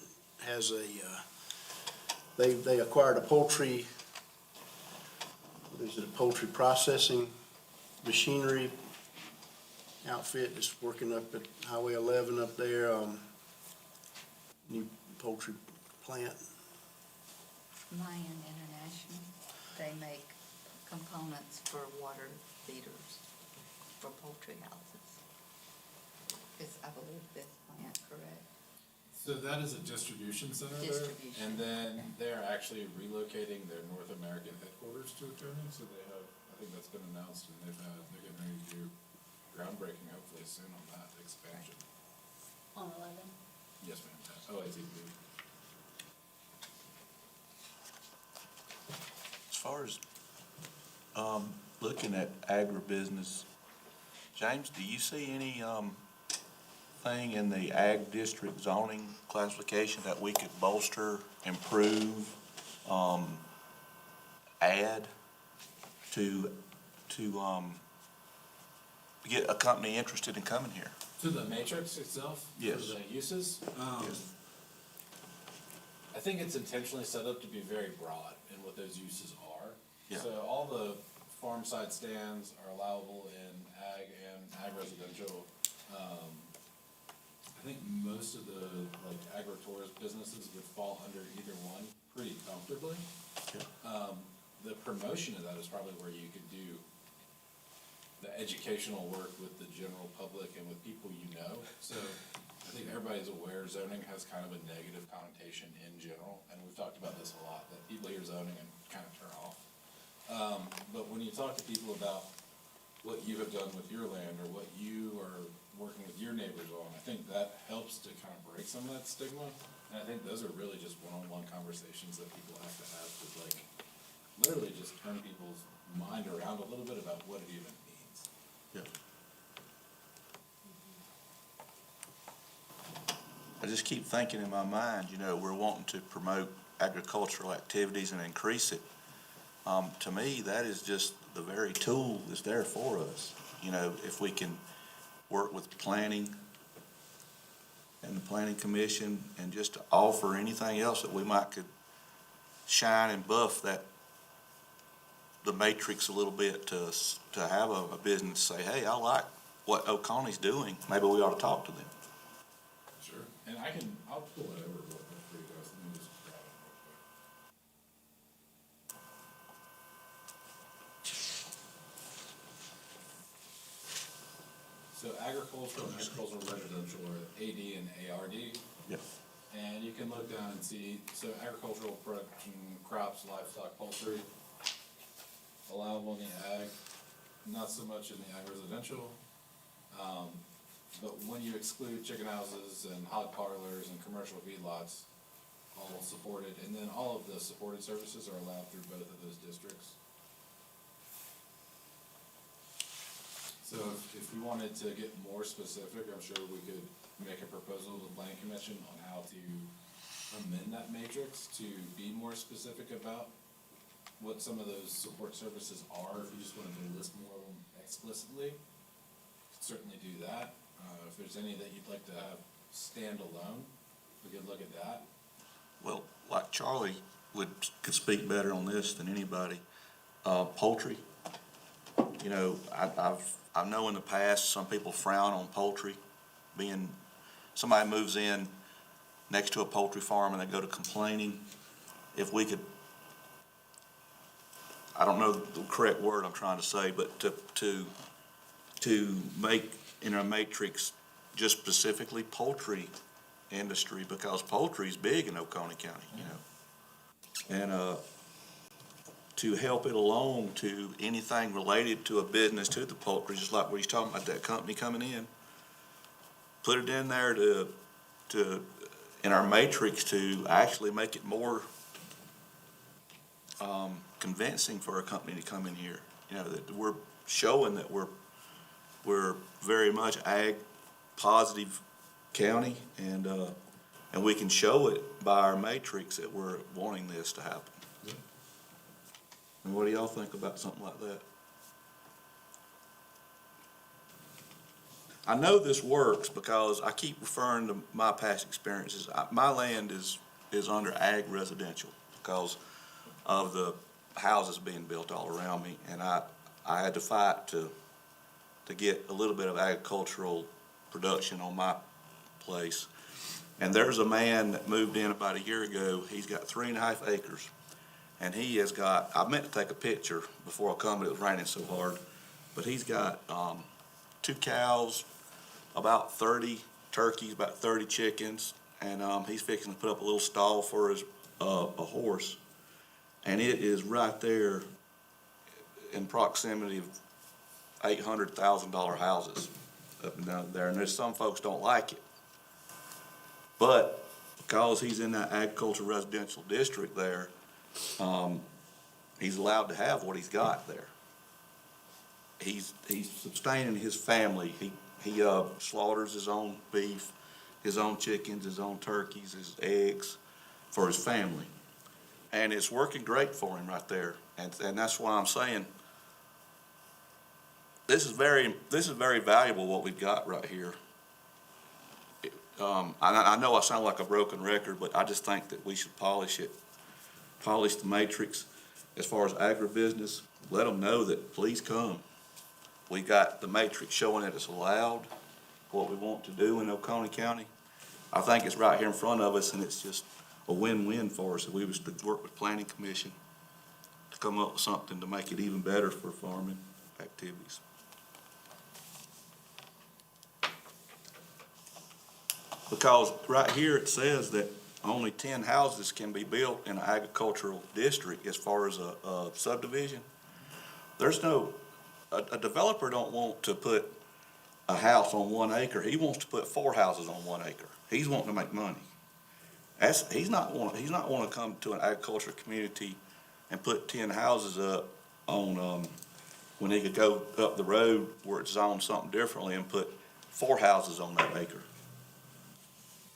has they acquired a poultry, what is it, a poultry processing machinery outfit that's working up at Highway 11 up there, new poultry plant. Mayan International, they make components for water feeders for poultry houses. Is, I believe, this plant correct? So that is a distribution center there. Distribution. And then they're actually relocating their North American headquarters to Oconee. So they have, I think that's been announced, and they're getting ready to do groundbreaking hopefully soon on that expansion. On 11. Yes, ma'am. OATB. As far as, looking at agribusiness, James, do you see any, thing in the ag district zoning classification that we could bolster, improve, add to get a company interested in coming here? To the matrix itself? Yes. For the uses? Yes. I think it's intentionally set up to be very broad in what those uses are. Yeah. So all the farm side stands are allowable in ag and ag residential. I think most of the like agritourism businesses would fall under either one pretty comfortably. Yeah. The promotion of that is probably where you could do the educational work with the general public and with people you know. So I think everybody's aware zoning has kind of a negative connotation in general, and we've talked about this a lot, that people hear zoning and kind of turn off. But when you talk to people about what you have done with your land or what you are working with your neighbors on, I think that helps to kind of break some of that stigma. And I think those are really just one-on-one conversations that people have to like literally just turn people's mind around a little bit about what it even means. Yeah. I just keep thinking in my mind, we're wanting to promote agricultural activities and increase it. To me, that is just the very tool that's there for us. If we can work with planning and the planning commission and just to offer anything else that we might could shine and buff the matrix a little bit to have a business say, hey, I like what Oconee's doing. Maybe we ought to talk to them. Sure. And I'll pull it over real quick for you guys. Let me just grab it real quick. So agricultural and agricultural residential are AD and ARD. Yeah. And you can look down and see, so agricultural production, crops, livestock, poultry, allowable in the ag, not so much in the ag residential. But when you exclude chicken houses and hog parlors and commercial feedlots, all supported, and then all of the supported services are allowed through both of those districts. So if we wanted to get more specific, I'm sure we could make a proposal to the planning commission on how to amend that matrix to be more specific about what some of those support services are. If you just wanted to list more of them explicitly, could certainly do that. If there's any that you'd like to have stand alone, we could look at that. Well, like Charlie could speak better on this than anybody. Poultry, I've I know in the past, some people frown on poultry being, somebody moves in next to a poultry farm and they go to complaining. If we could, I don't know the correct word I'm trying to say, but to make in our matrix just specifically poultry industry, because poultry is big in Oconee County, you know. And, to help it along to anything related to a business, to the poultry, just like what he's talking about, that company coming in. Put it in there in our matrix to actually make it more, convincing for a company to come in here. You know, that we're showing that we're very much ag positive county, and we can show it by our matrix that we're wanting this to happen. And what do y'all think about something like that? I know this works because I keep referring to my past experiences. My land is under ag residential because of the houses being built all around me, and I had to fight to get a little bit of agricultural production on my place. And there's a man that moved in about a year ago. He's got 3.5 acres. And he has got, I meant to take a picture before I come, but it was raining so hard. But he's got 2 cows, about 30 turkeys, about 30 chickens, and he's fixing to put up a little stall for his a horse. And it is right there in proximity of $800,000 houses up and down there. And there's some folks don't like it. But because he's in that agricultural residential district there, he's allowed to have what he's got there. He's sustaining his family. He slaughters his own beef, his own chickens, his own turkeys, his eggs for his family. And it's working great for him right there. And that's why I'm saying this is very valuable what we've got right here. I know I sound like a broken record, but I just think that we should polish it. Polish the matrix as far as agribusiness. Let them know that please come. We got the matrix showing that it's allowed, what we want to do in Oconee County. I think it's right here in front of us, and it's just a win-win for us. If we was to work with Planning Commission to come up with something to make it even better for farming activities. Because right here it says that only 10 houses can be built in an agricultural district as far as a subdivision. There's no, a developer don't want to put a house on 1 acre. He wants to put 4 houses on 1 acre. He's wanting to make money. He's not want to come to an agricultural community and put 10 houses up on, when he could go up the road where it's zoned something differently and put 4 houses on that acre.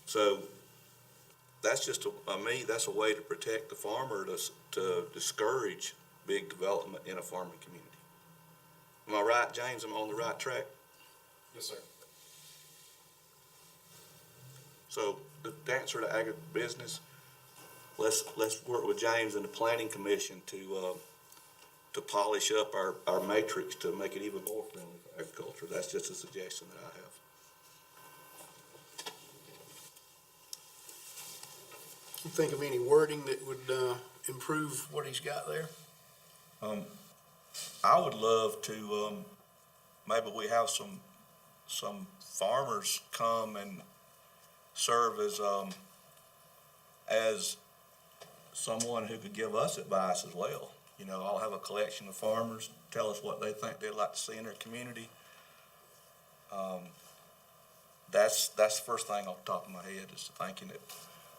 So that's just that's a way to protect the farmer, to discourage big development in a farming community. Am I right, James? Am I on the right track? Yes, sir. So the answer to agribusiness, let's work with James and the Planning Commission to polish up our matrix to make it even more friendly for agriculture. That's just a suggestion that I have. You think of any wording that would improve what he's got there? I would love to, maybe we have some farmers come and serve as someone who could give us advice as well. You know, I'll have a collection of farmers tell us what they think they'd like to see in their community. That's the first thing off the top of my head, is thinking that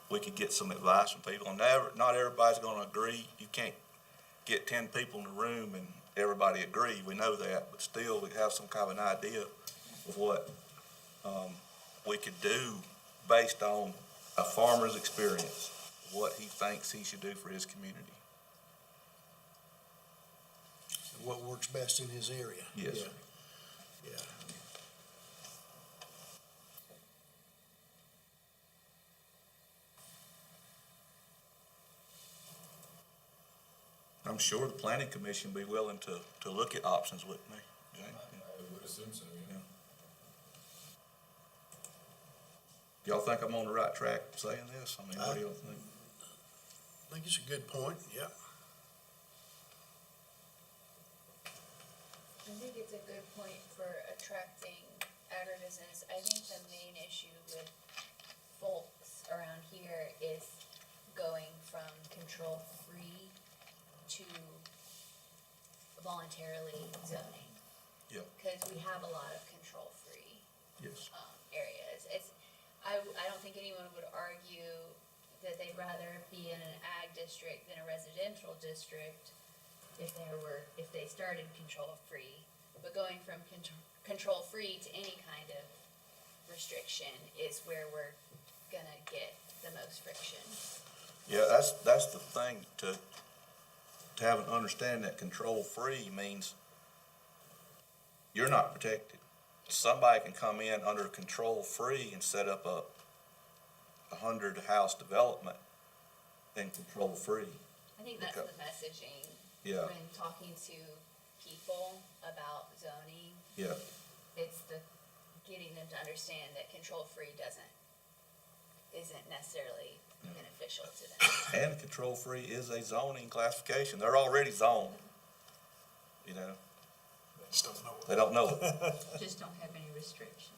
we could get some advice from people. And not everybody's going to agree. You can't get 10 people in the room and everybody agree. We know that, but still we have some kind of an idea of what we could do based on a farmer's experience, what he thinks he should do for his community. What works best in his area? Yes. Yeah. I'm sure the Planning Commission would be willing to look at options with me. James? assume so, yeah. Y'all think I'm on the right track saying this? I mean, what do y'all think? I think it's a good point, yeah. I think it's a good point for attracting agribusiness. I think the main issue with folks around here is going from control-free to voluntarily zoning. Yeah. Because we have a lot of control-free Yes. areas. I don't think anyone would argue that they'd rather be in an ag district than a residential district if they started control-free. But going from control-free to any kind of restriction is where we're gonna get the most friction. Yeah, that's the thing, to have an understanding that control-free means you're not protected. Somebody can come in under control-free and set up a 100-house development in control-free. I think that's Okay. the messaging Yeah, when talking to people about zoning. yeah, It's the getting them to understand that control-free isn't necessarily beneficial to them. and control-free is a zoning classification. They're already zoned. You know, They just don't know it. they don't know it. Just don't have any restrictions.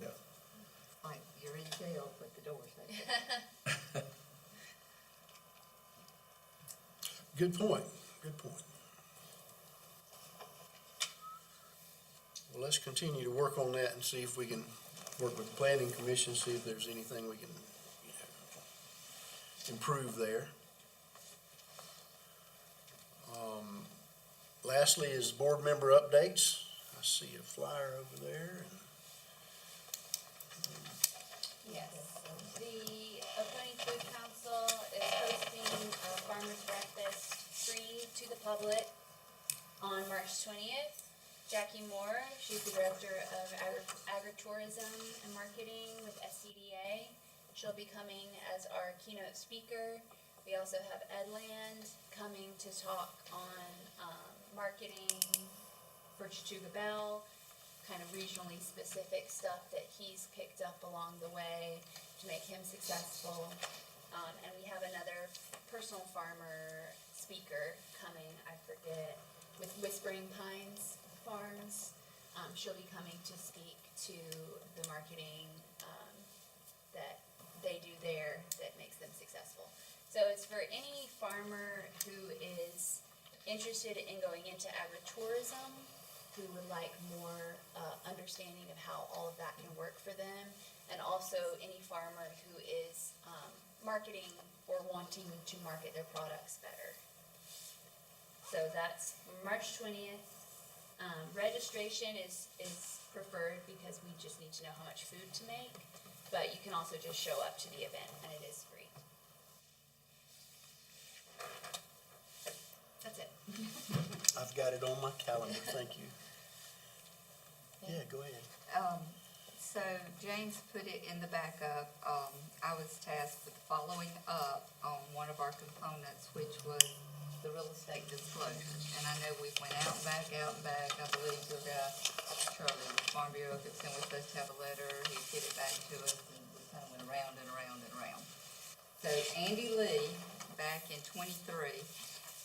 Yeah. Like, you're in jail, but the door's open. Good point, good point. Well, let's continue to work on that and see if we can work with the planning commission, see if there's anything we can, you know, improve there. Lastly is board member updates. I see a flyer over there. Yes, the Oconee Food Council is hosting a farmer's breakfast free to the public on March 20th. Jackie Moore, she's the Director of Agritourism and Marketing with SCDA. She'll be coming as our keynote speaker. We also have Ed Land coming to talk on marketing for Chattooga Belle, kind of regionally specific stuff that he's picked up along the way to make him successful. And we have another personal farmer speaker coming, I forget, with Whispering Pines Farms. She'll be coming to speak to the marketing that they do there that makes them successful. So it's for any farmer who is interested in going into agritourism, who would like more understanding of how all of that can work for them, and also any farmer who is marketing or wanting to market their products better. So that's March 20th. Registration is preferred because we just need to know how much food to make, but you can also just show up to the event and it is free. That's it. I've got it on my calendar, thank you. Yeah, go ahead. So James put it in the backup. I was tasked with following up on one of our components, which was the real estate disclosures. And I know we went out and back. I believe your guy, Charlie, with Farm Bureau, was supposed to have a letter. He hit it back to us, and we kind of went around and around and around. So Andy Lee, back in '23,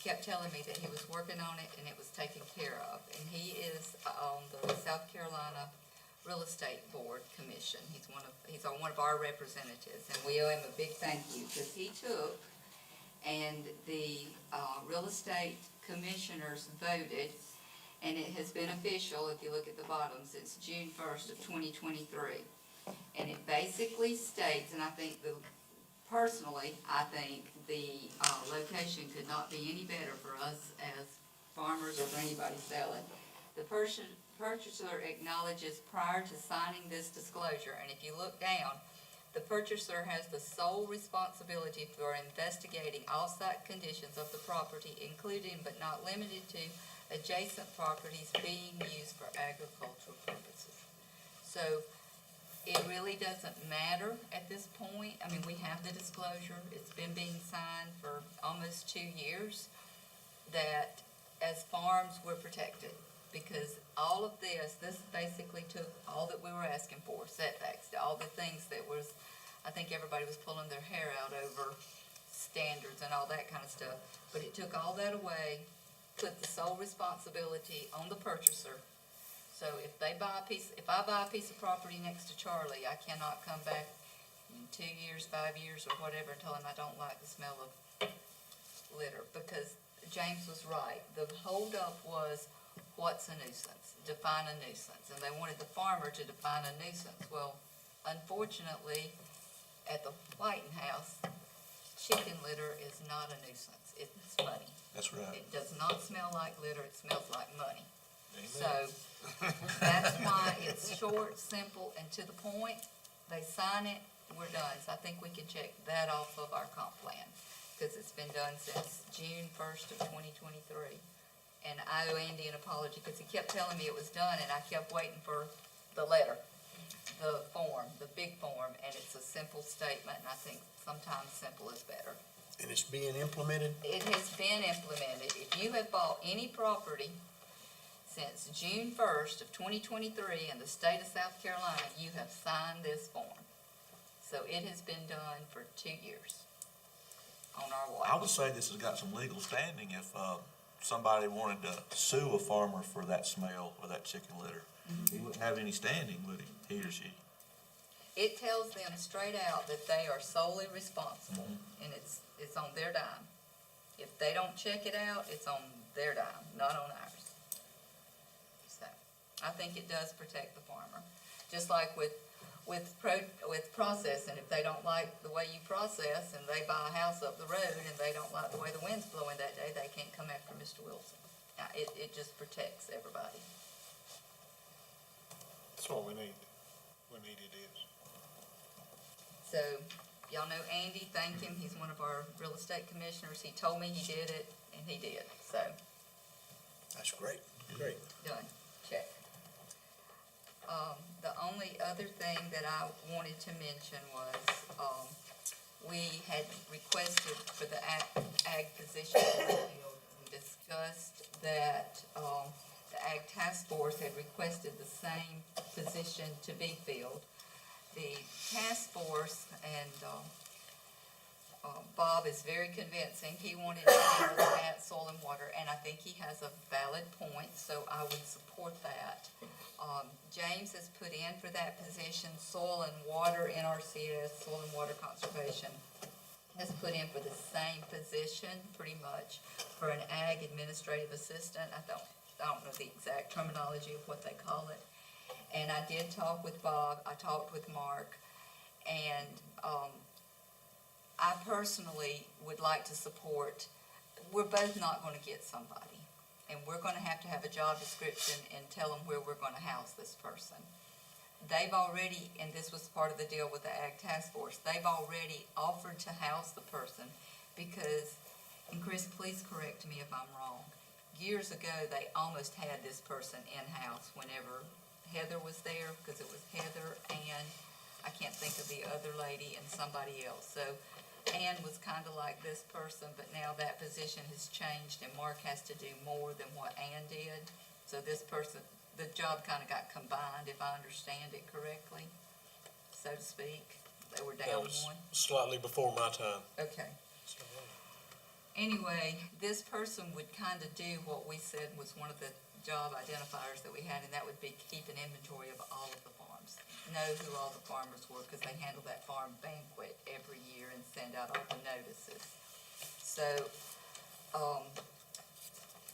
kept telling me that he was working on it and it was taken care of. And he is on the South Carolina Real Estate Board Commission. He's on one of our representatives, and we owe him a big thank you, because he took, and the real estate commissioners voted, and it has been official, if you look at the bottom, since June 1st of 2023. And it basically states, and I think personally, I think the location could not be any better for us as farmers or for anybody selling. The purchaser acknowledges prior to signing this disclosure, and if you look down, the purchaser has the sole responsibility for investigating all site conditions of the property, including but not limited to adjacent properties being used for agricultural purposes. So it really doesn't matter at this point. I mean, we have the disclosure. It's been being signed for almost 2 years, that as farms, we're protected. because all of this basically took all that we were asking for, setbacks, all the things that was, I think everybody was pulling their hair out over standards and all that kind of stuff. But it took all that away, put the sole responsibility on the purchaser. So if I buy a piece of property next to Charlie, I cannot come back in 2 years, 5 years, or whatever and tell him I don't like the smell of litter, because James was right. The holdup was, what's a nuisance? Define a nuisance. And they wanted the farmer to define a nuisance. Well, unfortunately, at the Whiten House, chicken litter is not a nuisance. It's money. That's right. It does not smell like litter, it smells like money. So, that's why it's short, simple, and to the point. They sign it, we're done. So I think we can check that off of our comp plan, because it's been done since June 1st of 2023. And I owe Andy an apology, because he kept telling me it was done, and I kept waiting for the letter, the form, the big form, and it's a simple statement, and I think sometimes simple is better. And it's being implemented? It has been implemented. If you have bought any property since June 1st of 2023 in the state of South Carolina, you have signed this form. So it has been done for 2 years on our watch. I would say this has got some legal standing if, somebody wanted to sue a farmer for that smell or that chicken litter. He wouldn't have any standing, would he or she? It tells them straight out that they are solely responsible, and it's on their dime. If they don't check it out, it's on their dime, not on ours. So, I think it does protect the farmer. Just like with processing, if they don't like the way you process and they buy a house up the road and they don't like the way the wind's blowing that day, they can't come after Mr. Wilson. Now, it just protects everybody. That's what we need. We need it is. So, y'all know Andy, thank him, he's one of our real estate commissioners, he told me he did it, and he did, so, That's great, great. done, check. The only other thing that I wanted to mention was, we had requested for the ag position to be filled. We discussed that, the ag task force had requested the same position to be filled. The task force and, Bob is very convincing. He wanted to look at soil and water, and I think he has a valid point, so I would support that. James has put in for that position, soil and water NRCS, soil and water conservation, has put in for the same position, pretty much, for an ag administrative assistant. I don't know the exact terminology of what they call it. And I did talk with Bob, I talked with Mark, and, I personally would like to support, we're both not gonna get somebody. And we're gonna have a job description and tell them where we're gonna house this person. They've already, and this was part of the deal with the Ag Task Force, they've already offered to house the person because, and Chris, please correct me if I'm wrong, years ago, they almost had this person in-house whenever Heather was there, because it was Heather and I can't think of the other lady and somebody else. So Ann was kind of like this person, but now that position has changed and Mark has to do more than what Ann did. So this person, the job kind of got combined, if I understand it correctly, so to speak. They were down one. Slightly before my time. Okay. Anyway, this person would kind of do what we said was one of the job identifiers that we had, and that would be keep an inventory of all of the farms. Know who all the farmers were, because they handle that farm banquet every year and send out all the notices. So,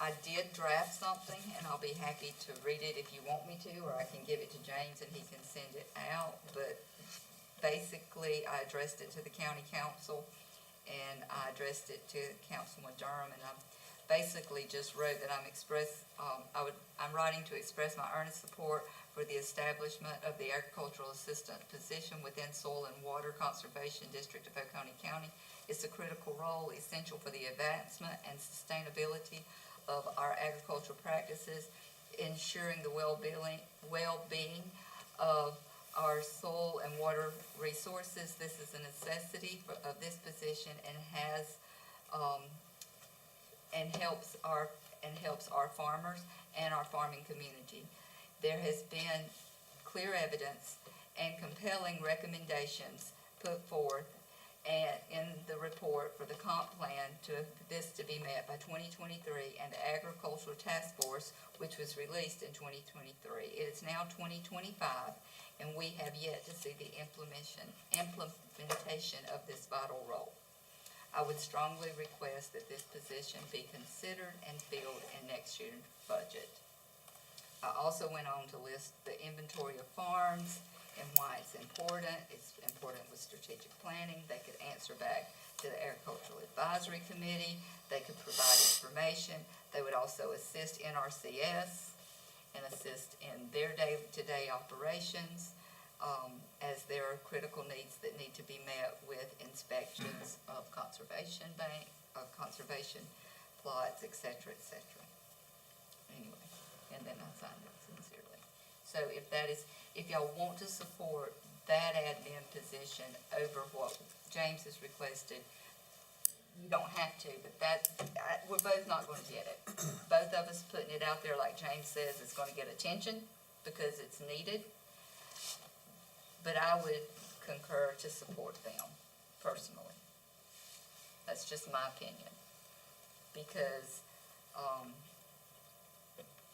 I did draft something, and I'll be happy to read it if you want me to, or I can give it to James and he can send it out. But basically, I addressed it to the county council, and I addressed it to Councilman Durham, and I basically just wrote that I'm writing to express my earnest support for the establishment of the agricultural assistant position within Soil and Water Conservation District of Oconee County. It's a critical role, essential for the advancement and sustainability of our agricultural practices, ensuring the well-being of our soil and water resources. This is a necessity of this position and has and helps our farmers and our farming community. There has been clear evidence and compelling recommendations put forth and in the report for the comp plan to be met by 2023, and the agricultural task force, which was released in 2023. It is now 2025, and we have yet to see the implementation of this vital role. I would strongly request that this position be considered and filled in next year's budget. I also went on to list the inventory of farms and why it's important. It's important with strategic planning. They could answer back to the Agricultural Advisory Committee. They could provide information. They would also assist NRCS and assist in their day-to-day operations, as there are critical needs that need to be met with inspections of conservation plots, et cetera, et cetera. Anyway, and then I signed it sincerely. So if y'all want to support that admin position over what James has requested, you don't have to, but we're both not gonna get it. Both of us putting it out there, like James says, is gonna get attention because it's needed. But I would concur to support them personally. That's just my opinion. Because,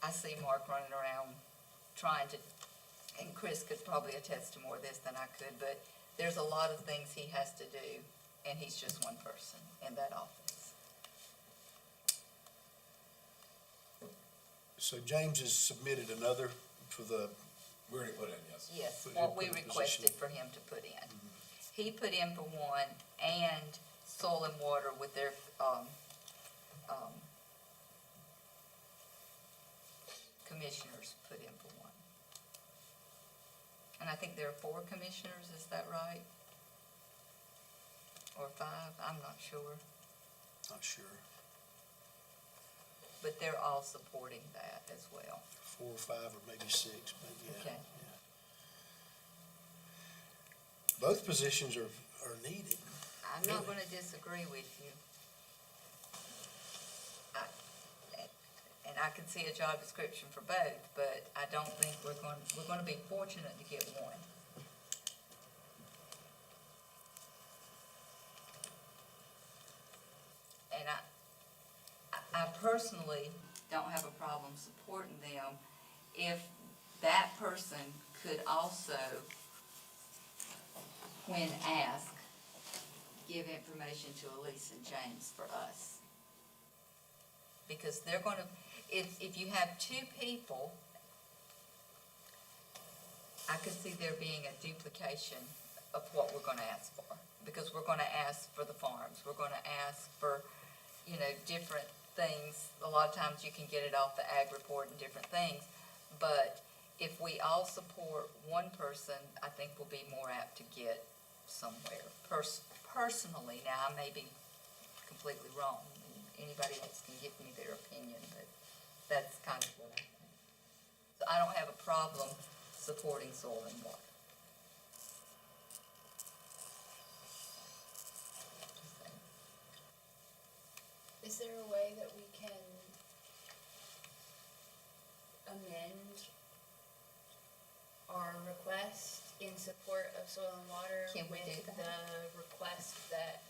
I see Mark running around trying to, and Chris could probably attest to more of this than I could, but there's a lot of things he has to do, and he's just one person in that office. So James has submitted another for the, We already put in, yes. Yes, Put what in we for the requested position. for him to put in. He put in for one, and Soil and Water with their, commissioners put in for one. And I think there are 4 commissioners, is that right? Or 5, I'm not sure, not sure, but they're all supporting that as well. 4 or 5 or maybe 6, but yeah. Okay. Yeah. Both positions are needed. I'm not Really? gonna disagree with you. And I can see a job description for both, but I don't think we're gonna be fortunate to get one. And I personally don't have a problem supporting them if that person could also, when asked, give information to Elise and James for us. Because they're gonna, if you have 2 people, I could see there being a duplication of what we're gonna ask for. Because we're gonna ask for the farms, we're gonna ask for, different things. A lot of times you can get it off the ag report and different things. But if we all support one person, I think we'll be more apt to get somewhere. Personally, now I may be completely wrong. Anybody else can give me their opinion, but that's kind of what I think. So I don't have a problem supporting Soil and Water. Just saying. Is there a way that we can amend our request in support of Soil and Water Can we with do that? the request that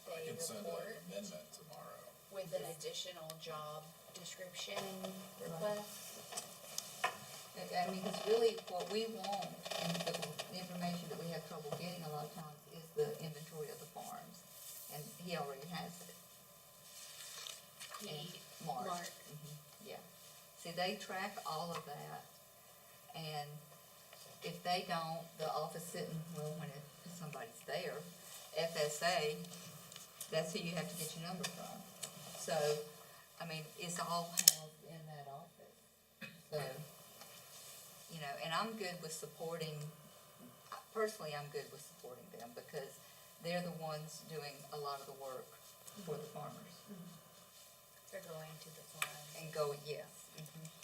I they can send an report amendment tomorrow. with an additional job description request? I mean, because really what we want, and the information that we have trouble getting a lot of times, is the inventory of the farms. And he already has it. Mark. Yeah. See, they track all of that, and if they don't, the office sitting, well, if somebody's there, FSA, that's who you have to get your number from. So, I mean, it's all housed in that office. So, and I'm good with supporting, personally, I'm good with supporting them, because they're the ones doing a lot of the work for the farmers. They're going to the farm. And go, yes,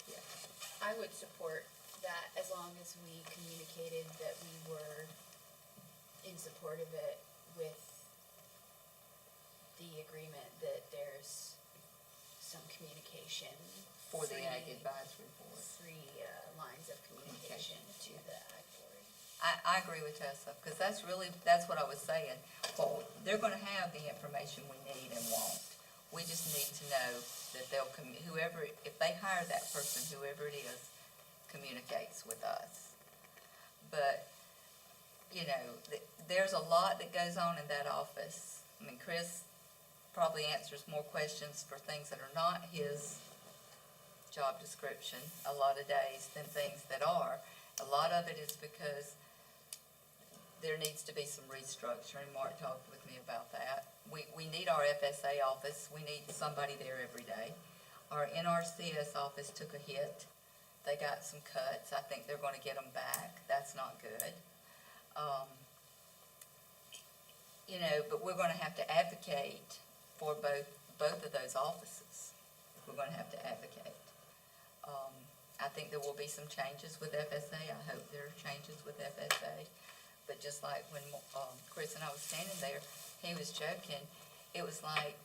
yeah. I would support that as long as we communicated that we were in support of it with the agreement that there's communication. For the three- Ag Advisory Board. Three, lines of communication to the Ag Board. I agree with Tessa, because that's what I was saying. Well, they're gonna have the information we need and want. We just need to know that whoever, if they hire that person, whoever it is, communicates with us. But, there's a lot that goes on in that office. I mean, Chris probably answers more questions for things that are not his job description a lot of days than things that are. A lot of it is because there needs to be some restructuring. Mark talked with me about that. We need our FSA office. We need somebody there every day. Our NRCS office took a hit. They got some cuts. I think they're gonna get them back. That's not good. But we're gonna have to advocate for both of those offices. We're gonna have to advocate. I think there will be some changes with FSA. I hope there are changes with FSA. But just like when Chris and I was standing there, he was joking. It was like,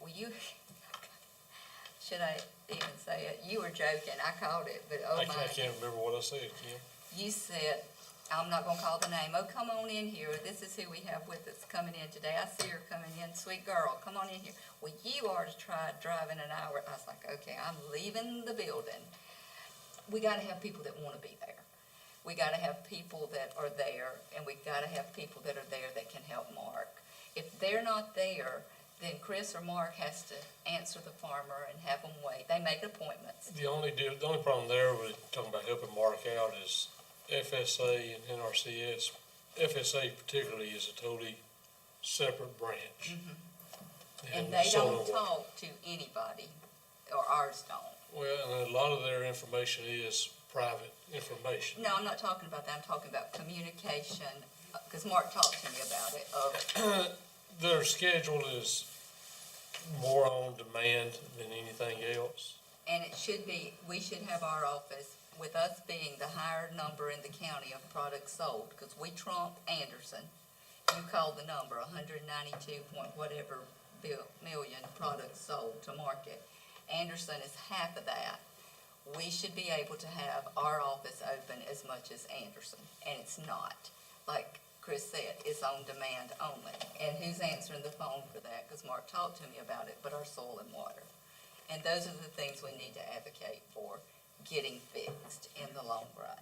should I even say it? You were joking. I called it, but oh my. I can't remember what I said, Kim. You said, I'm not gonna call the name. Oh, come on in here. This is who we have with us coming in today. I see her coming in. Sweet girl, come on in here. Well, you are to try driving an hour. I was like, okay, I'm leaving the building. We gotta have people that wanna be there. We gotta have people that are there, and we gotta have people that are there that can help Mark. If they're not there, then Chris or Mark has to answer the farmer and have them wait. They make appointments. The only problem there with talking about helping Mark out is FSA and NRCS. FSA particularly is a totally separate branch. And they so don't talk to anybody, or ours don't. Well, and a lot of their information is private information. No, I'm not talking about that. I'm talking about communication, because Mark talked to me about it, Their schedule is more on demand than anything else. and it should be, we should have our office, with us being the higher number in the county of products sold, because we trump Anderson. You called the number, 192 point whatever million products sold to market. Anderson is half of that. We should be able to have our office open as much as Anderson, and it's not. Like Chris said, it's on demand only. And who's answering the phone for that? Because Mark talked to me about it, but our soil and water. And those are the things we need to advocate for getting fixed in the long run.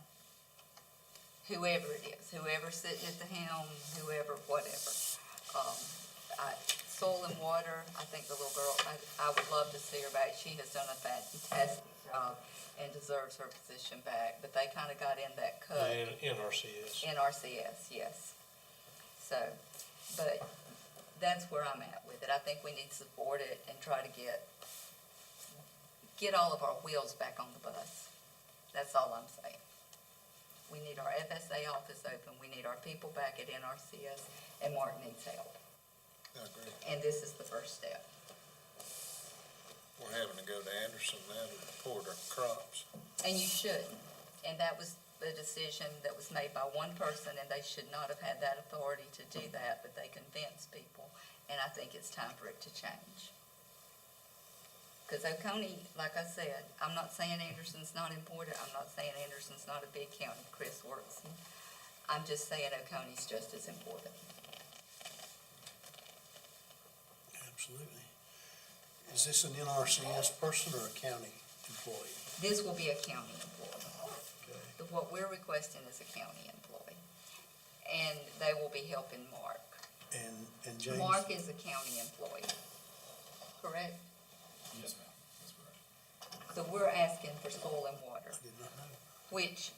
Whoever it is, whoever's sitting at the helm, whoever, whatever. Soil and water, I think the little girl, I would love to see her back. She has done a fantastic job and deserves her position back, but they kind of got in that cut. And NRCS. NRCS, yes. So, but that's where I'm at with it. I think we need to support it and try to get all of our wheels back on the bus. That's all I'm saying. We need our FSA office open, we need our people back at NRCS, and Mark needs help. I agree. And this is the first step. We're having to go to Anderson now to report our crops. And you shouldn't. And that was a decision that was made by one person, and they should not have had that authority to do that, but they convinced people, and I think it's time for it to change. Because Oconee, like I said, I'm not saying Anderson's not important, I'm not saying Anderson's not a big county, Chris works. I'm just saying Oconee's just as important. Absolutely. Is this an NRCS person or a county employee? This will be a county employee. Okay. What we're requesting is a county employee, and they will be helping Mark. And James? Mark is a county employee, correct? Yes, ma'am, that's correct. So we're asking for soil and water, I did not know. which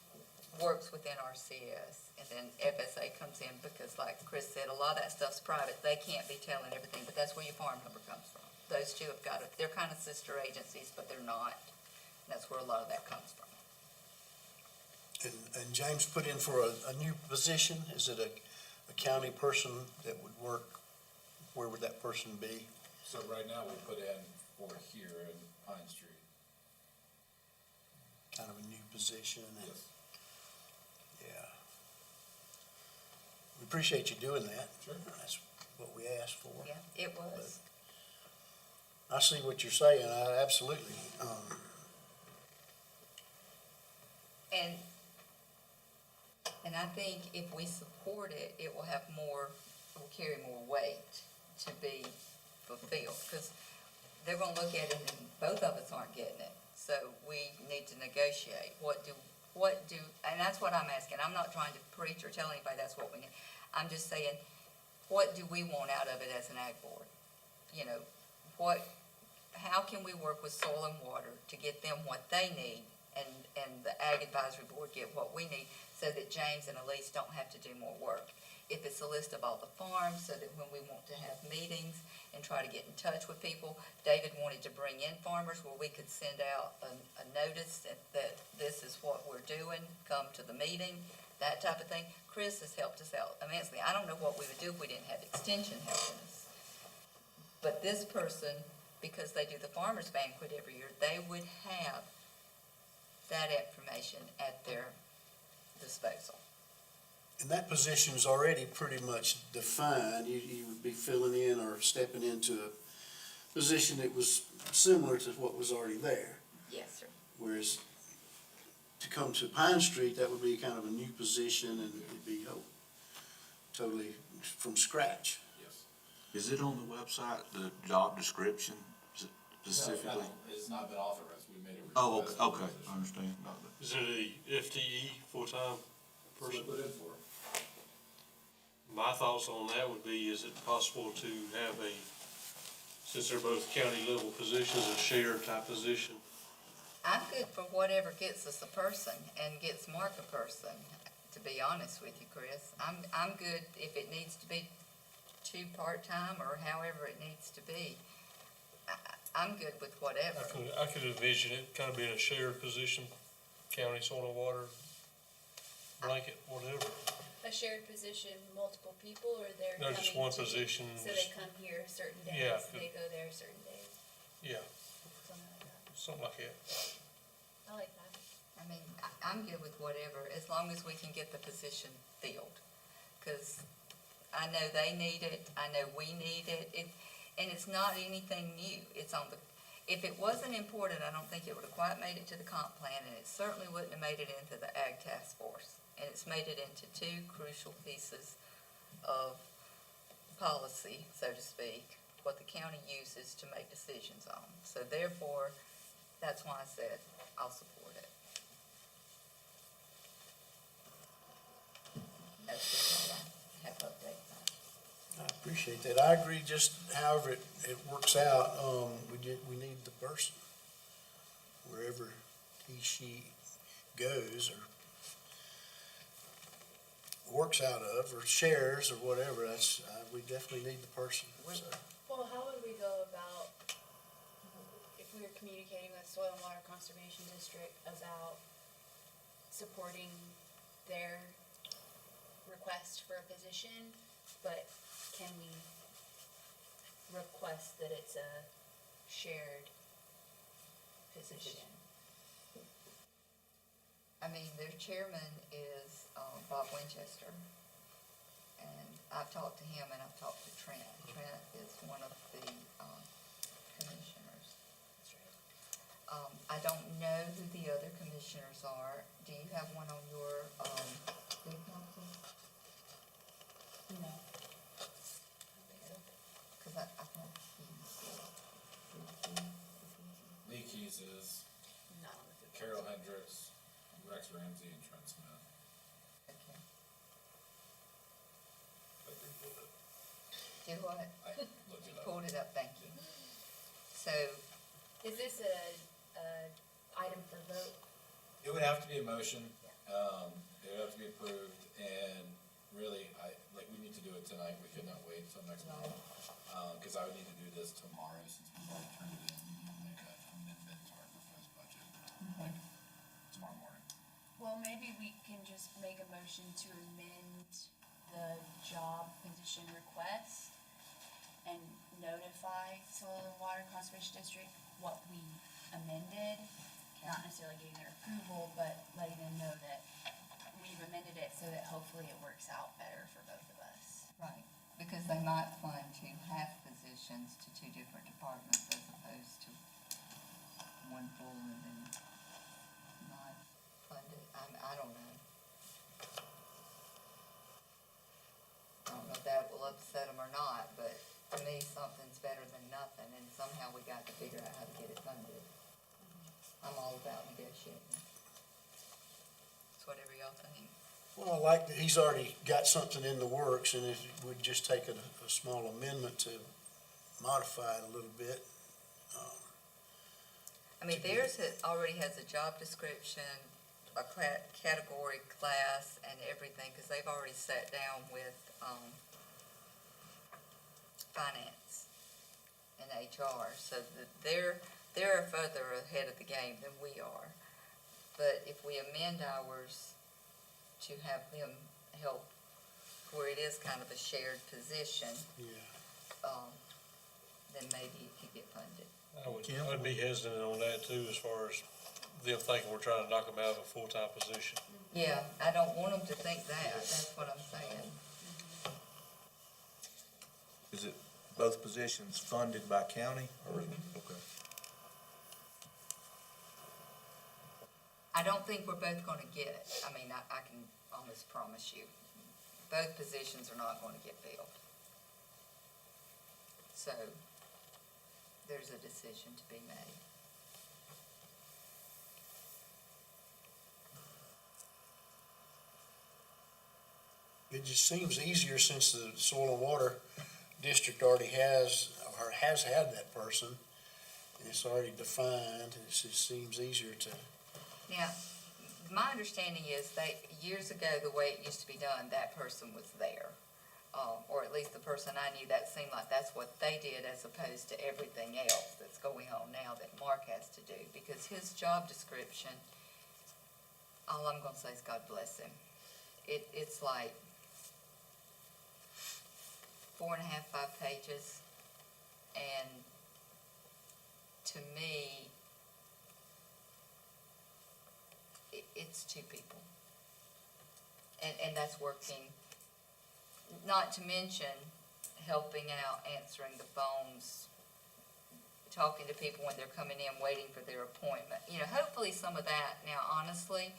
works within RCS, and then FSA comes in, because like Chris said, a lot of that stuff's private. They can't be telling everything, but that's where your farm number comes from. Those two have got it. They're kind of sister agencies, but they're not. And that's where a lot of that comes from. And James put in for a new position. Is it a county person that would work? Where would that person be? So right now, we put in for here in Pine Street. Kind of a new position? And Yes. yeah. We appreciate you doing that. Sure. That's what we asked for. Yeah, it was. I see what you're saying, I absolutely. And I think if we support it, it will have more, will carry more weight to be fulfilled, because they're gonna look at it and both of us aren't getting it. So we need to negotiate. What do, and that's what I'm asking. I'm not trying to preach or tell anybody that's what we need. I'm just saying, what do we want out of it as an ag board? You know, how can we work with soil and water to get them what they need, and the ag advisory board get what we need, so that James and Elise don't have to do more work? If it's a list of all the farms, so that when we want to have meetings and try to get in touch with people, David wanted to bring in farmers where we could send out a notice that this is what we're doing, come to the meeting, that type of thing. Chris has helped us out immensely. I don't know what we would do if we didn't have Extension helping us. But this person, because they do the farmers banquet every year, they would have that information at their disposal. And that position's already pretty much defined. You would be filling in or stepping into a position that was similar to what was already there. Yes, sir. Whereas to come to Pine Street, that would be kind of a new position, and it'd be totally from scratch. Yes. Is it on the website, the job description specifically? No, it's not been authorized, we made it. Oh, okay, I understand. Is it a FTE, full-time person? Put in for. My thoughts on that would be, is it possible to have since they're both county level positions, a shared type position? I'm good for whatever gets us a person and gets Mark a person, to be honest with you, Chris. I'm good if it needs to be 2 part-time or however it needs to be. I'm good with whatever. I could envision it kind of being a shared position, county soil and water, blanket, whatever. A shared position, multiple people, or they're No, coming just one to- position. So they come here certain days, Yeah. they go there certain days, Yeah, something like that. something like that. I like that. I mean, I'm good with whatever, as long as we can get the position filled. Because I know they need it, I know we need it, and it's not anything new. It's on the, if it wasn't important, I don't think it would have quite made it to the comp plan, and it certainly wouldn't have made it into the ag task force. And it's made it into 2 crucial pieces of policy, so to speak, what the county uses to make decisions on. So therefore, that's why I said I'll support it. That's what I have updates on. I appreciate that. I agree, just however it works out, we need the person. Wherever she goes or works out of, or shares, or whatever, we definitely need the person, so. Well, how would we go about, if we were communicating with Soil and Water Conservation District about supporting their request for a position, but can we request that it's a shared position? I mean, their chairman is Bob Winchester, and I've talked to him and I've talked to Trent. Trent is one of the commissioners. That's right. I don't know who the other commissioners are. Do you have one on your big council? No. I don't think so. Because I thought Lee Keys is, Not on the food. Carol Hendricks, Rex Ramsey, and Trent Smith. okay. I agree with it. Do what? I looked it up. Pulled it up, thank you. So, Is this a item for vote? It would have to be a motion, it would have to be approved, and really, we need to do it tonight, we could not wait till next month. Cause I would need to do this tomorrow, since we've already turned it in, we need to make an amendment to our proposed budget, tomorrow morning. Well, maybe we can just make a motion to amend the job position request and notify Soil and Water Conservation District what we amended, not necessarily getting their approval, but letting them know that we've amended it so that hopefully it works out better for both of us. right, because they might fund 2 half positions to 2 different departments as opposed to one full and then not funded. I'm how we got to figure out how to get it funded. I'm all about negotiating. It's whatever y'all think. Well, I like that he's already got something in the works, and if it would just take a small amendment to modify it a little bit. I mean, theirs already has a job description, a category, class, and everything, because they've already sat down with, finance and HR, so that they're further ahead of the game than we are. But if we amend ours to have them help, where it is kind of a shared position, Yeah. then maybe it could get funded. I'd be hesitant on that too, as far as them thinking we're trying to knock them out of a full-time position. Yeah, I don't want them to think that, that's what I'm saying. Is it both positions funded by county or? Okay. I don't think we're both gonna get it. I mean, I can almost promise you, both positions are not gonna get filled. So, there's a decision to be made. It just seems easier since the Soil and Water District already has, or has had that person, and it's already defined, it just seems easier to. Now, my understanding is years ago, the way it used to be done, that person was there. Or at least the person I knew, that seemed like that's what they did, as opposed to everything else that's going on now that Mark has to do. Because his job description, all I'm gonna say is God bless him. It's like 4.5, 5 pages. And to me, it's 2 people. And that's working, not to mention helping out, answering the phones, talking to people when they're coming in, waiting for their appointment. You know, hopefully some of that. Now, honestly,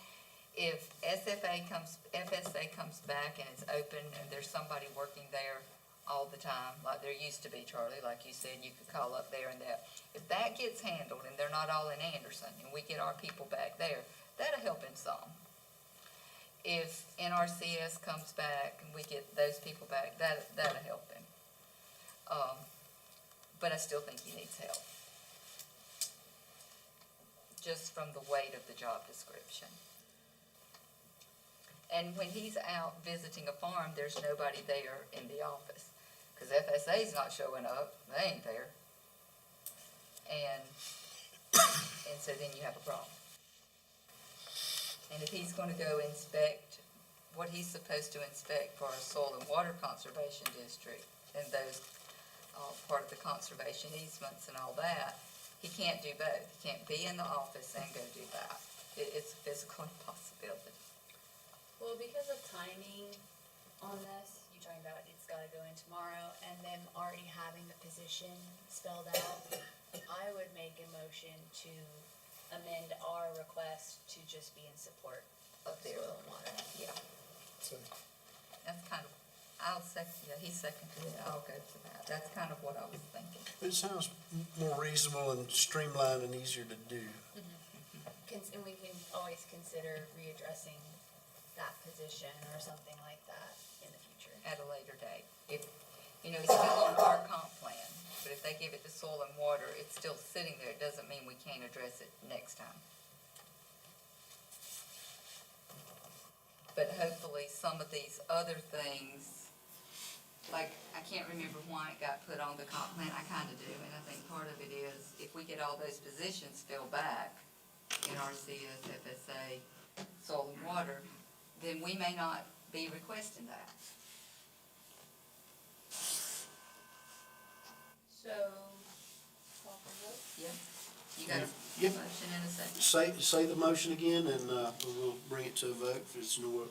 if FSA comes back and it's open and there's somebody working there all the time, like there used to be, Charlie, like you said, you could call up there and that. If that gets handled and they're not all in Anderson and we get our people back there, that'll help him some. If NRCS comes back and we get those people back, that'll help him. But I still think he needs help. Just from the weight of the job description. And when he's out visiting a farm, there's nobody there in the office. Because FSA's not showing up, they ain't there. And so then you have a problem. And if he's gonna go inspect what he's supposed to inspect for a soil and water conservation district, and those, part of the conservation easements and all that, he can't do both. He can't be in the office and go do that. It's a physical impossibility. Well, because of timing on this, you're talking about it's gotta go in tomorrow, and them already having the position spelled out, I would make a motion to amend our request to just be in support of Their- soil and water. Yeah. That's kind of, I'll second, yeah, he seconded it, I'll go to that. That's kind of what I was thinking. It sounds more reasonable and streamlined and easier to do. And we can always consider readdressing that position or something like that in the future. At a later date. If, you know, it's still on our comp plan, but if they give it to soil and water, it's still sitting there. It doesn't mean we can't address it next time. But hopefully some of these other things, like, I can't remember why it got put on the comp plan, I kinda do, and I think part of it is, if we get all those positions filled back, NRCS, FSA, soil and water, then we may not be requesting that. So, call for vote? Yep. You got a Yep. motion and a second? Say the motion again, and we'll bring it to a vote if it's no.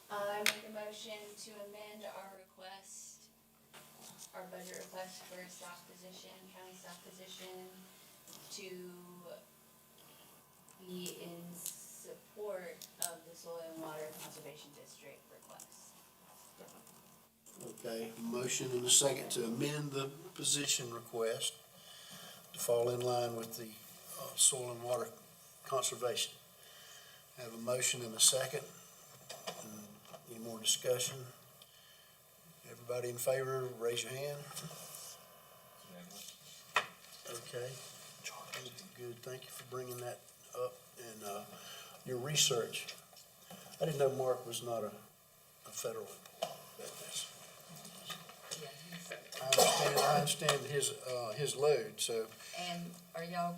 I make a motion to amend our request, our budget request for a staff position, county staff position, to be in support of the Soil and Water Conservation District request. Okay, motion and a second to amend the position request. to fall in line with the soil and water conservation. Have a motion and a second. Any more discussion? Everybody in favor, raise your hand. Okay. Good, thank you for bringing that up. And your research, I didn't know Mark was not a federal employee. I understand his load, so. And are y'all,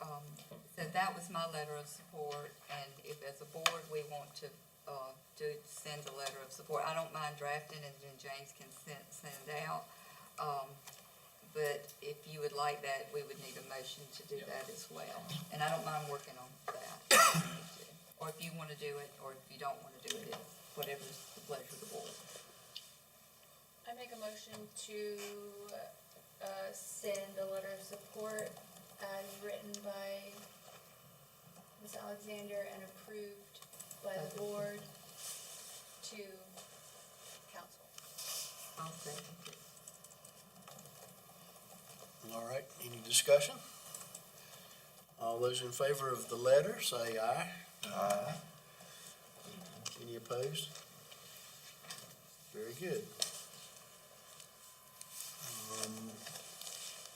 so that was my letter of support, and if as a board, we want to, send a letter of support, I don't mind drafting, and then James can send it out. But if you would like that, we would need a motion to do that as well. And I don't mind working on that. Or if you want to do it, or if you don't want to do it, it's whatever's the pleasure of the board. I make a motion to, send a letter of support as written by Ms. Alexander and approved by the board to council. I'll second it. All right, any discussion? All those in favor of the letter, say aye. Aye. Any opposed? Very good.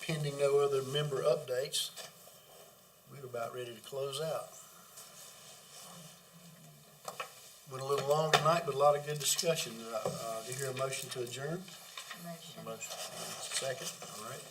Pending no other member updates, we're about ready to close out. Went a little long tonight, but a lot of good discussion. Do you hear a motion to adjourn? Motion. Second, all right.